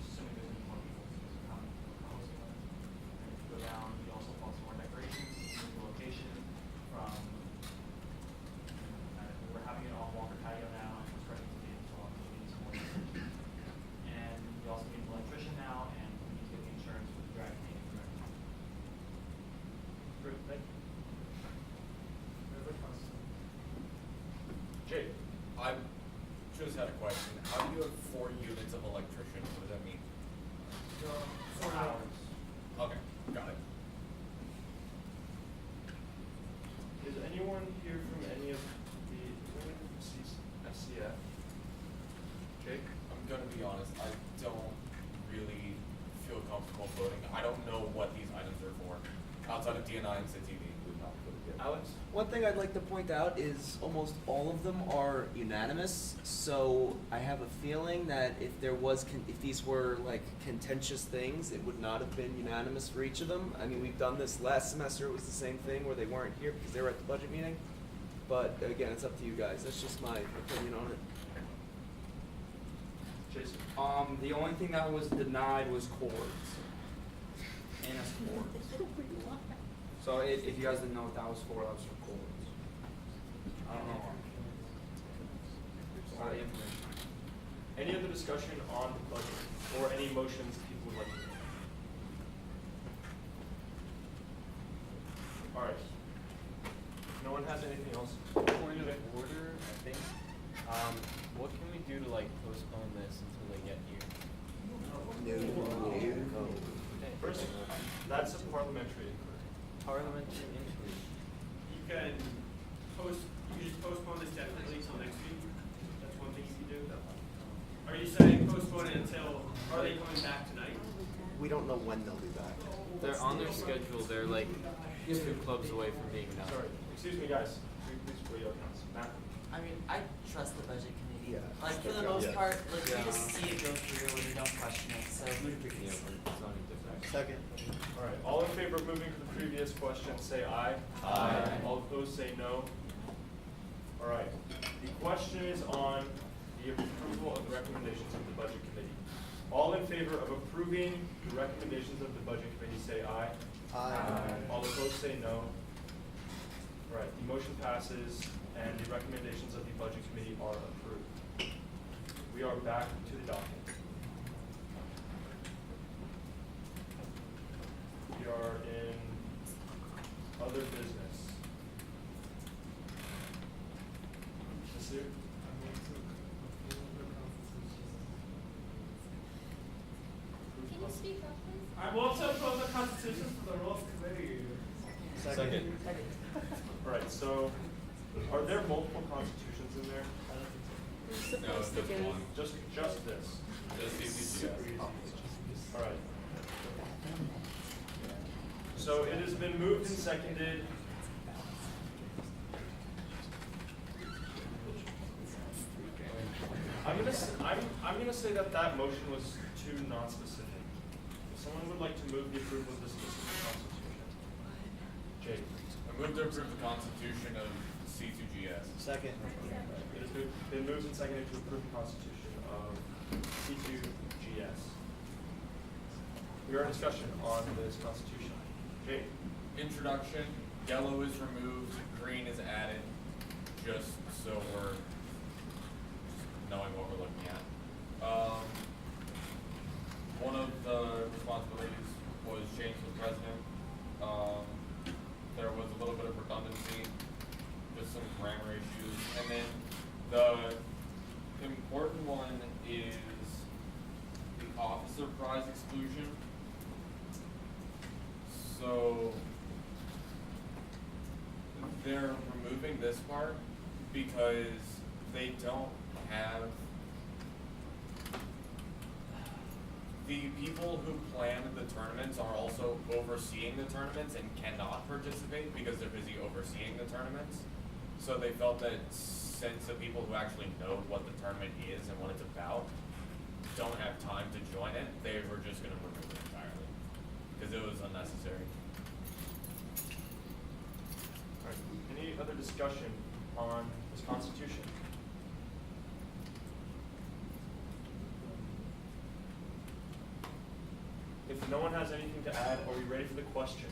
Assuming there's gonna be more people because we're hosting them. And if you go down, we also bought some more decorations, moved the location from. We're having it on Walker Patio now, and we're starting to be installed, so we need some more decorations. And we also need an electrician now, and we need to get the insurance for the drag tank. Great, thank you. There's a question. Jake? I just had a question. How do you have 4 units of electrician? What does that mean? 4 hours. Okay, got it. Is anyone here from any of the, SCF? Jake? I'm gonna be honest, I don't really feel comfortable voting. I don't know what these items are for. Outside of DNI and SITTV. Alex? One thing I'd like to point out is almost all of them are unanimous. So I have a feeling that if there was, if these were like contentious things, it would not have been unanimous for each of them. I mean, we've done this last semester. It was the same thing where they weren't here because they were at the budget meeting. But again, it's up to you guys. That's just my opinion on it. Jason? The only thing that was denied was cords. NS cords. So if you guys didn't know what that was for cords. I don't know. All the information. Any other discussion on the budget or any motions people would like to make? All right. No one has anything else? Point of order, I think. What can we do to like postpone this until they get here? First, that's a parliamentary inquiry. Parliamentary inquiry. You can just postpone this definitely until next week. That's one thing you can do. Are you saying postpone it until, are they coming back tonight? We don't know when they'll be back. They're on their schedule. They're like 2 clubs away from being done. Sorry, excuse me, guys. Please put your accounts. Matt? I mean, I trust the budget committee. Yeah. Like for the most part, like Yeah. we just see it go through and we don't question it, so. Second. All right, all in favor of moving to the previous question, say aye. Aye. All opposed, say no. All right, the question is on the approval of the recommendations of the Budget Committee. All in favor of approving the recommendations of the Budget Committee, say aye. Aye. All opposed, say no. All right, the motion passes and the recommendations of the Budget Committee are approved. We are back to the document. We are in other business. Mr. Can you speak up, please? I will also approve the Constitution for the Rules Committee. Second. All right, so are there multiple constitutions in there? No, it's just one. Just this. Just CCGS. All right. So it has been moved and seconded. I'm gonna say that that motion was too non-specific. If someone would like to move the approval of the specific constitution. Jake. I move to approve the Constitution of C2GS. Second. It has been moved and seconded to approve the constitution of C2GS. We are in discussion on this constitution. Jake. Introduction, yellow is removed, green is added, just so we're knowing what we're looking at. One of the responsibilities was change the president. There was a little bit of redundancy, just some grammar issues, and then the important one is the officer prize exclusion. So they're removing this part because they don't have the people who plan the tournaments are also overseeing the tournaments and cannot participate because they're busy overseeing the tournaments. So they felt that since the people who actually know what the tournament is and what it's about don't have time to join it, they were just going to remove it entirely because it was unnecessary. All right. Any other discussion on this constitution? If no one has anything to add, are we ready for the question?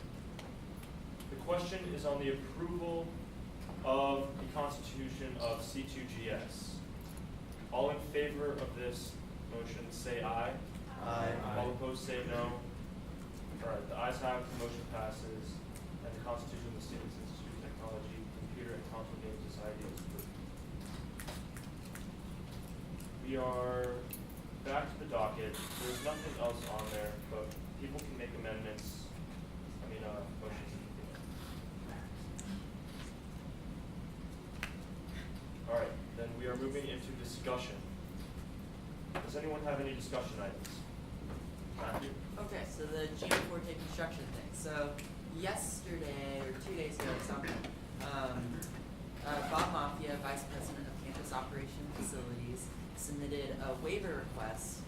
The question is on the approval of the Constitution of C2GS. All in favor of this motion say aye. Aye. All opposed say no. All right, the ayes have it, the motion passes, and the Constitution of the Stevens Institute of Technology, Computer and Console Game Society is approved. We are back to the docket. There's nothing else on there, but people can make amendments. Motions. All right, then we are moving into discussion. Does anyone have any discussion items? Matthew? Okay, so the Gianforte construction thing. So yesterday or 2 days ago or something, Bob Mafia, Vice President of Campus Operation Facilities, submitted a waiver request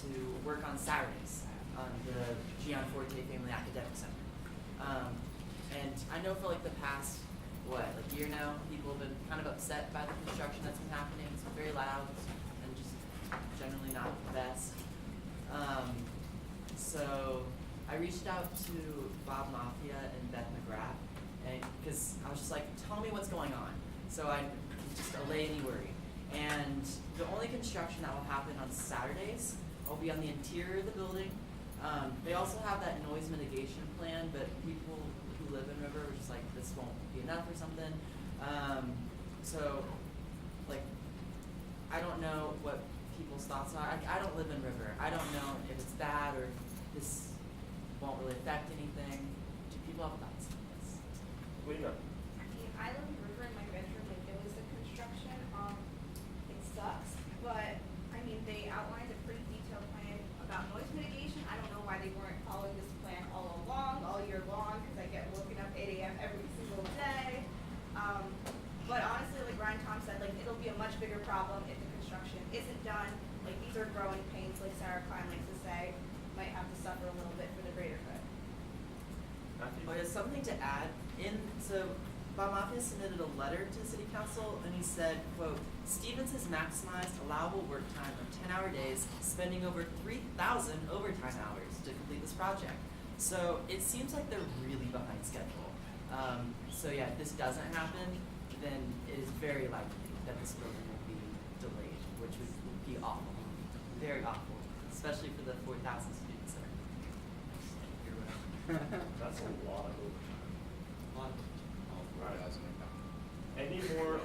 to work on Saturdays on the Gianforte Family Academic Center. And I know for like the past, year now, people have been kind of upset by the construction that's been happening. It's been very loud and just generally not the best. So I reached out to Bob Mafia and Beth McGrath, and because I was just like, tell me what's going on, so I could just allay any worry. And the only construction that will happen on Saturdays will be on the interior of the building. They also have that noise mitigation plan, but people who live in River were just like, this won't be enough or something. I don't know what people's thoughts are. I don't live in River. I don't know if it's bad or this won't really affect anything. Do people have thoughts on this? Lena? I live in River in my bedroom, and it was the construction. It sucks, but they outlined a pretty detailed plan about noise mitigation. I don't know why they weren't following this plan all along, all year long, because I get woken up 8 a.m. every single day. But honestly, like Ryan Tom said, it'll be a much bigger problem if the construction isn't done. These are growing pains, like Sarah Klein likes to say, might have to suffer a little bit for the greater good. Matthew? Oh, there's something to add. So Bob Mafia submitted a letter to the City Council, and he said, quote, Stevens has maximized allowable work time of 10-hour days, spending over 3,000 overtime hours to complete this project. So it seems like they're really behind schedule. So yeah, if this doesn't happen, then it is very likely that this building will be delayed, which would be awful, very awful, especially for the 4,000 students that are here. That's a lot of overtime. Any more?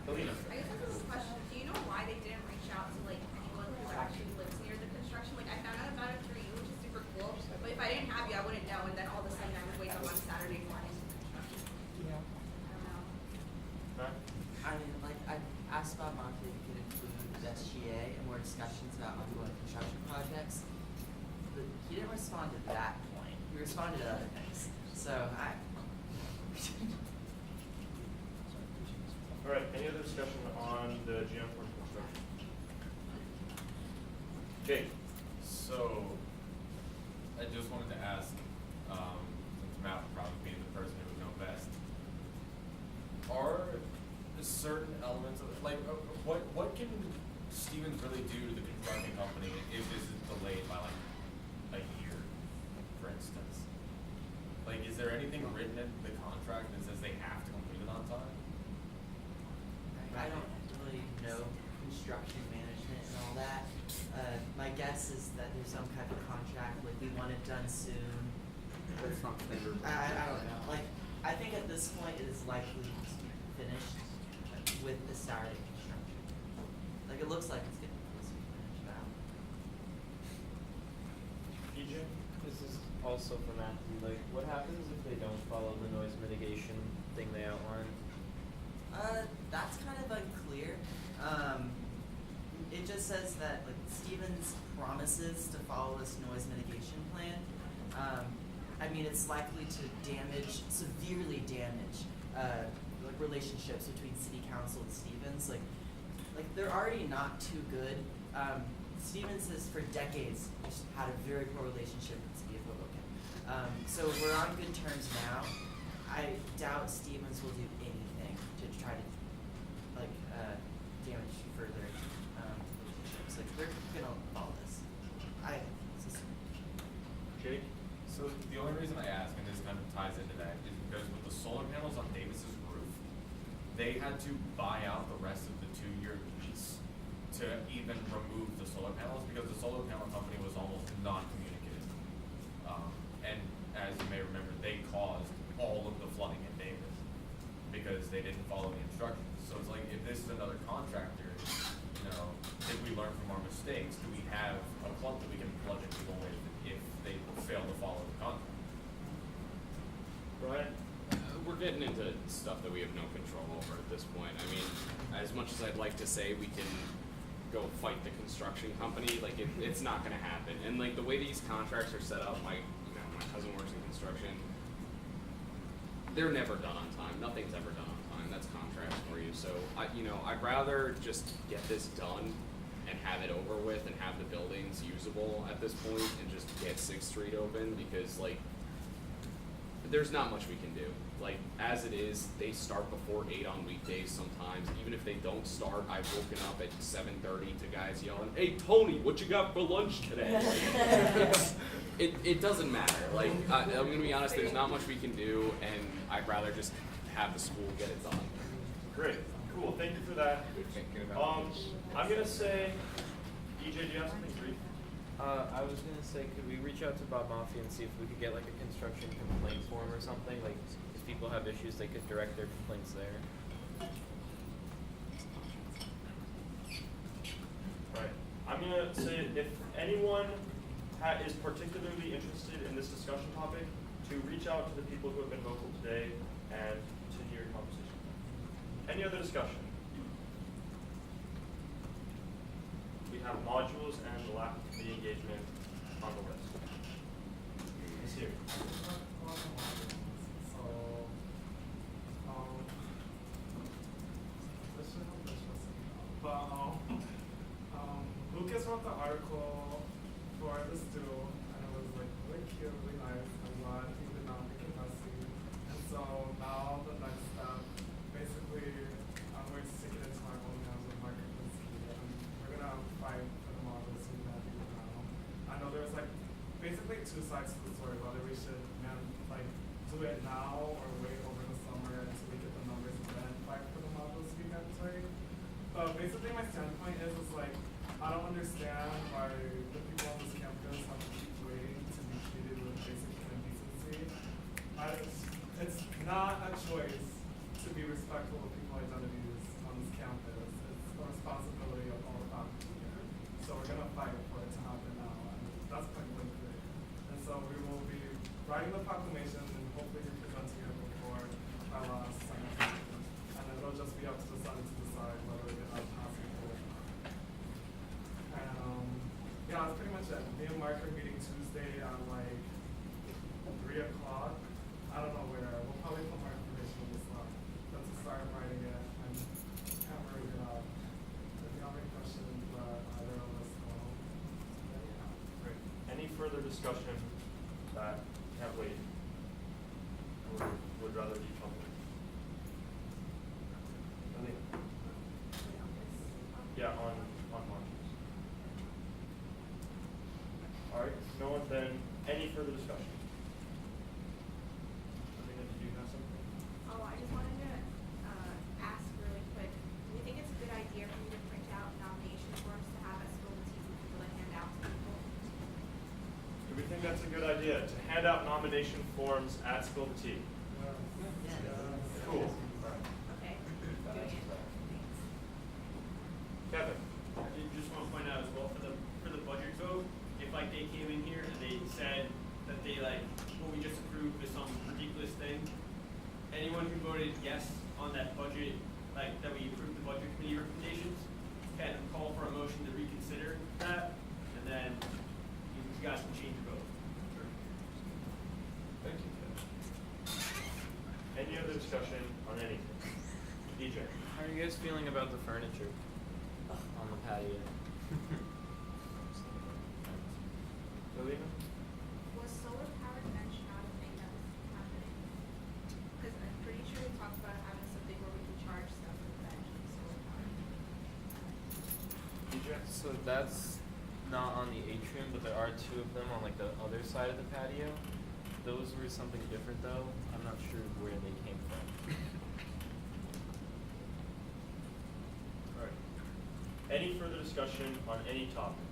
Alina? I guess this is a question. Do you know why they didn't reach out to anyone who actually lives near the construction? I found out about it through you, which is super cool. But if I didn't have you, I wouldn't know. And then all of a sudden, I would wake up on Saturday morning. Yeah. I don't know. Matt? I asked Bob Mafia if he could include the SGA and more discussions about ongoing construction projects, but he didn't respond to that point. He responded to other things. So All right, any other discussion on the GM for construction? Jake? So, I just wanted to ask, since Matt would probably be the person who would know best, are certain elements of it, what can Stevens really do to the construction company if this is delayed by a year, for instance? Is there anything written in the contract that says they have to complete it on time? I don't really know construction management done soon. That's not standard. I don't know. Like, I think at this point it is likely to be finished with the start of construction. Like, it looks like it's getting close to be finished now. EJ? This is also for Matthew. Like, what happens if they don't follow the noise mitigation thing they outlined? That's kind of unclear. It just says that like Stevens promises to follow this noise mitigation plan. I mean, it's likely to severely damage, like relationships between City Council and Stevens. Like they're already not too good. Stevens has for decades just had a very poor relationship with the City of Hoboken. So we're on good terms now. I doubt Stevens will do anything to try to damage further relationships. Like they're gonna follow this. I suspect. Jake? So the only reason I ask, and this kind of ties into that, is because with the solar panels on Davis's roof, they had to buy out the rest of the 2-year lease to even remove the solar panels because the solar panel company was almost non-communicative. And as you may remember, they caused all of the flooding in Davis because they didn't follow the instructions. So it's like, if this is another contractor, if we learn from our mistakes, do we have a clump that we can bludgeon people with if they fail to follow the contract? Brian? We're getting into stuff that we have no control over at this point. I mean, as much as I'd like to say we can go fight the construction company, like it's not going to happen. And like the way these contracts are set up, my cousin works in construction. They're never done on time. Nothing's ever done on time. That's contracts for you. So I'd rather just get this done and have it over with and have the buildings usable at this point and just get 6th Street open because like there's not much we can do. Like as it is, they start before 8 on weekdays sometimes. Even if they don't start, I've woken up at 7:30 to guys yelling, "Hey Tony, what you got for lunch today?" It doesn't matter. Like I'm gonna be honest, there's not much we can do, and I'd rather just have the school get it done. Great. Cool. Thank you for that. I'm gonna say, EJ, do you have something brief? I was gonna say, could we reach out to Bob Mafia and see if we could get like a construction complaint form or something? Like, if people have issues, they could direct their complaints there. Right. I'm gonna say if anyone is particularly interested in this discussion topic, to reach out to the people who have been vocal today and continue your conversation. Any other discussion? We have modules and the lack of the engagement on the list. Ms. Here. Lucas wrote the article for this duo, and it was like really cute, really nice. I'm glad he did not make it messy. And so now the next step, basically, I'm going to take it into my own hands with Mark Kapinski, and we're gonna fight for the models we have now. I know there's like basically 2 sides to the story, whether we should do it now or wait over the summer until we get the numbers and then fight for the models we have story. But basically my standpoint is like I don't understand why the people on this campus have to keep waiting to be treated with basic human decency. It's not a choice to be respectful of people's identities on this campus. It's a responsibility of all the faculty here. So we're gonna fight for it to happen now, and that's point blank clear. And so we will be writing the proclamation and hopefully presenting it before our last Senate meeting. And then it'll just be up to the Senate to decide whether we get out passing it or not. Yeah, that's pretty much it. Me and Mark are meeting Tuesday at like 3 o'clock. I don't know where. We'll probably put more information in the slide. But to start writing it and hammering it out. If you have any questions, either of us know. Yeah. Great. Any further discussion that can't wait or would rather be public? Yeah, on modules. All right. No one then. Any further discussion? Did you have something? Oh, I just wanted to ask really quick. Do you think it's a good idea for me to print out nomination forms to have at school to people to hand out to people? Do we think that's a good idea, to hand out nomination forms at Spill the Tea. Cool. Okay. Kevin? I just want to point out as well for the budget vote, if like they came in here and they said that they like what we just approved was some ridiculous thing, anyone who voted yes on that budget, like that we approved the budget committee recommendations, can call for a motion to reconsider that, and then you guys can change your vote. Thank you, Kevin. Any other discussion on anything? DJ? How are you guys feeling about the furniture on the patio? Lillian? Was solar powered bench not a thing that was happening? Because I'm pretty sure we talked about having something where we can charge stuff for the bench with solar powered. DJ? So that's not on the atrium, but there are two of them on like the other side of the patio. Those were something different though. I'm not sure where they came from. Alright. Any further discussion on any topic?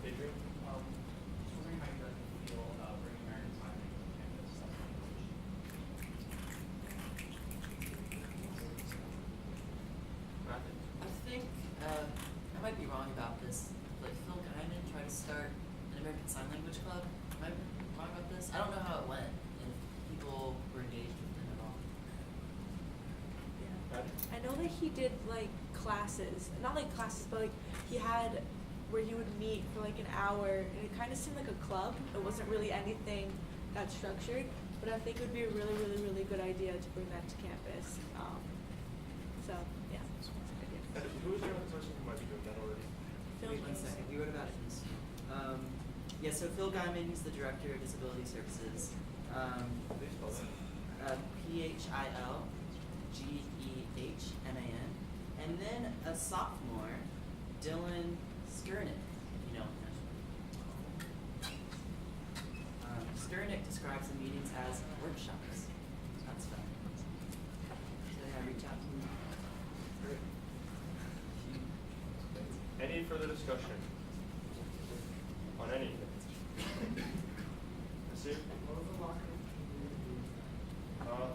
Adrian? Just wondering how you guys feel about bringing American Sign Language to campus. That's my question. I think, I might be wrong about this, but Phil Guyman tried to start an American Sign Language Club. Am I wrong about this? I don't know how it went, and people were engaged with it at all. Patty? I know that he did like classes, not like classes, but like he had where he would meet for like an hour, and it kind of seemed like a club. It wasn't really anything that structured, but I think it would be a really, really, really good idea to bring that to campus. So yeah, that's a good idea. And who is the other person who might be doing that already? Phil Wait one Gaines. second, you wrote about it in this. Yeah, so Phil Guyman, he's the Director of Disability Services. Please spell that. PhilGehman. And then a sophomore, Dylan Skurnick, you know him. Skurnick describes the meetings as workshops. That's fun. So yeah, reach out to me. Great. Any further discussion on anything? Nasir?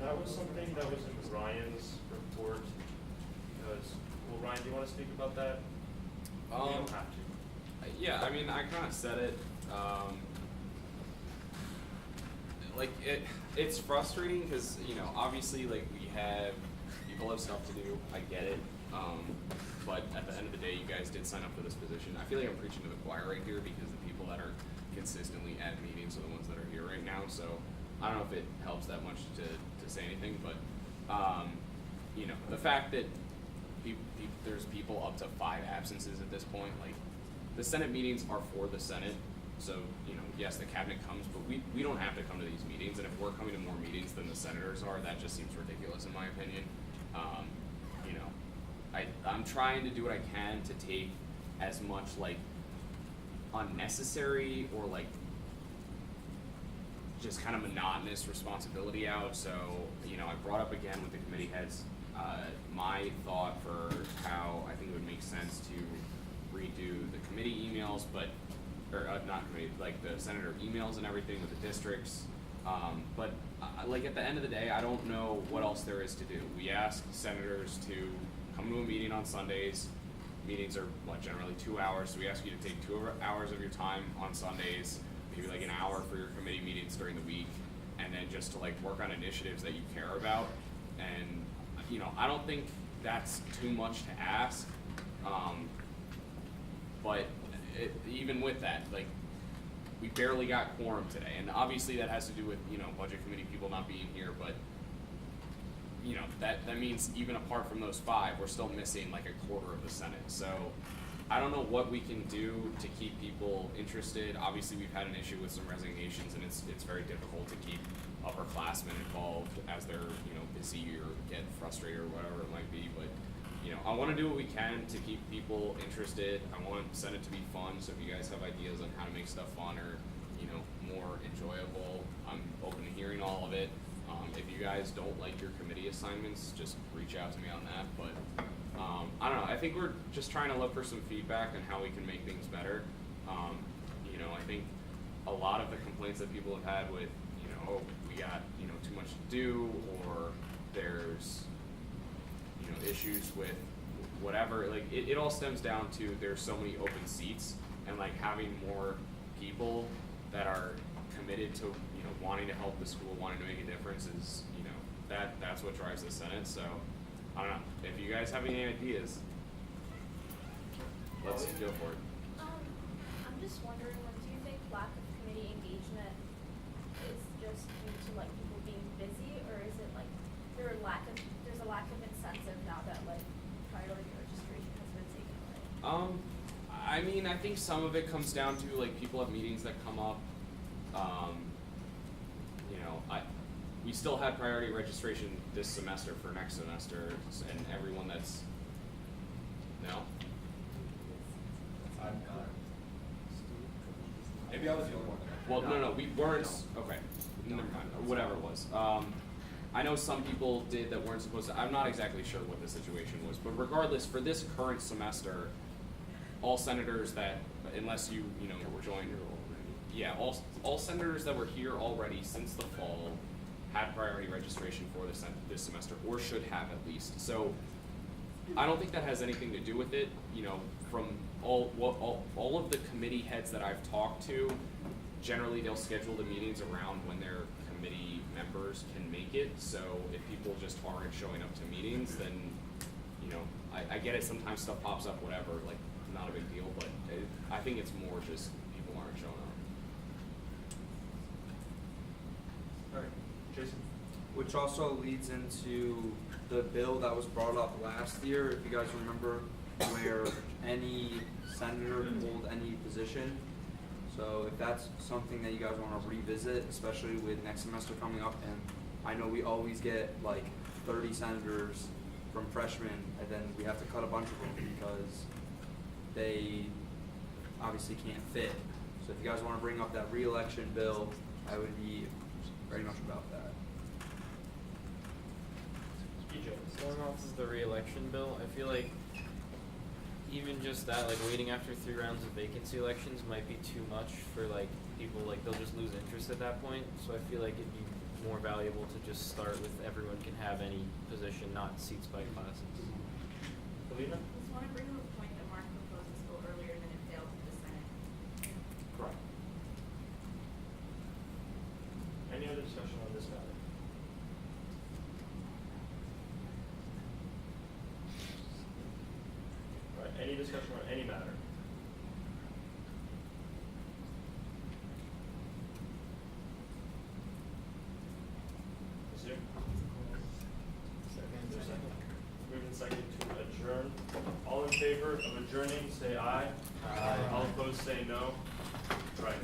That was something that was in Ryan's report, because, well, Ryan, do you want to speak about that? You don't have to. Yeah, I mean, I kind of said it. Like it's frustrating because obviously, like people have stuff to do. I get it. But at the end of the day, you guys did sign up for this position. I feel like I'm preaching to the choir right here because the people that are consistently at meetings are the ones that are here right now. So I don't know if it helps that much to say anything, but the fact that there's people up to 5 absences at this point, like the Senate meetings are for the Senate. So, yes, the cabinet comes, but we don't have to come to these meetings, and if we're coming to more meetings than the senators are, that just seems ridiculous in my opinion. I'm trying to do what I can to take as much like unnecessary or like just kind of monotonous responsibility out. So, I brought up again with the committee heads my thought for how I think it would make sense to redo the committee emails, not committee, like the senator emails and everything with the districts. But like at the end of the day, I don't know what else there is to do. We ask senators to come to a meeting on Sundays. Meetings are generally 2 hours, so we ask you to take 2 hours of your time on Sundays, maybe like an hour for your committee meetings during the week, and then just to like work on initiatives that you care about. And I don't think that's too much to ask. But even with that, like we barely got quorum today, and obviously that has to do with budget committee people not being here, but that means even apart from those 5, we're still missing like a quarter of the Senate. So I don't know what we can do to keep people interested. Obviously we've had an issue with some resignations, and it's very difficult to keep upperclassmen involved as they're busy or get frustrated or whatever it might be. But I want to do what we can to keep people interested. I want Senate to be fun, so if you guys have ideas on how to make stuff fun or more enjoyable, I'm open to hearing all of it. If you guys don't like your committee assignments, just reach out to me on that. But I don't know. I think we're just trying to look for some feedback on how we can make things better. I think a lot of the complaints that people have had with, you know, oh, we got, you know, too much to do, or there's, you know, issues with whatever, like, it all stems down to there's so many open seats, and like having more people that are committed to, you know, wanting to help the school, wanting to make a difference is, you know, that's what drives the Senate. So I don't know, if you guys have any ideas, let's go for it. I'm just wondering, like, do you think lack of committee engagement is just due to like people being busy, or is it like there's a lack of incentive now that like priority registration has been taken away? I mean, I think some of it comes down to like people have meetings that come up. You know, we still had priority registration this semester for next semester, and everyone that's no. Maybe I was the only one. Well, no, we weren't. Okay, never mind. Whatever it was. I know some people did that weren't supposed to. I'm not exactly sure what the situation was, but regardless, for this current semester, all senators that, unless you know, joined, yeah, all senators that were here already since the fall had priority registration for this semester, or should have at least. So I don't think that has anything to do with it. You know, from all of the committee heads that I've talked to, generally they'll schedule the meetings around when their committee members can make it. So if people just aren't showing up to meetings, then, you know, I get it. Sometimes stuff pops up, whatever. Like, not a big deal, but I think it's more just people aren't showing up. Alright, Jason? Which also leads into the bill that was brought up last year, if you guys remember, where any senator can hold any position. So if that's something that you guys want to revisit, especially with next semester coming up, and I know we always get like 30 senators from freshmen, and then we have to cut a bunch of them because they obviously can't fit. So if you guys want to bring up that re-election bill, I would be very much about that. Going off of the re-election bill, I feel like even just that, like waiting after 3 rounds of vacancy elections might be too much for like people, like they'll just lose interest at that point. So I feel like it'd be more valuable to just start with everyone can have any position, not seats by classes. Alina? I just want to bring up a point that Mark proposed this bill earlier, and then it failed through the Senate. Correct. Any other discussion on this matter? Alright, any discussion on any matter? Second. Moving second to adjourn. All in favor of adjourning, say aye. Aye. All opposed, say no. Right.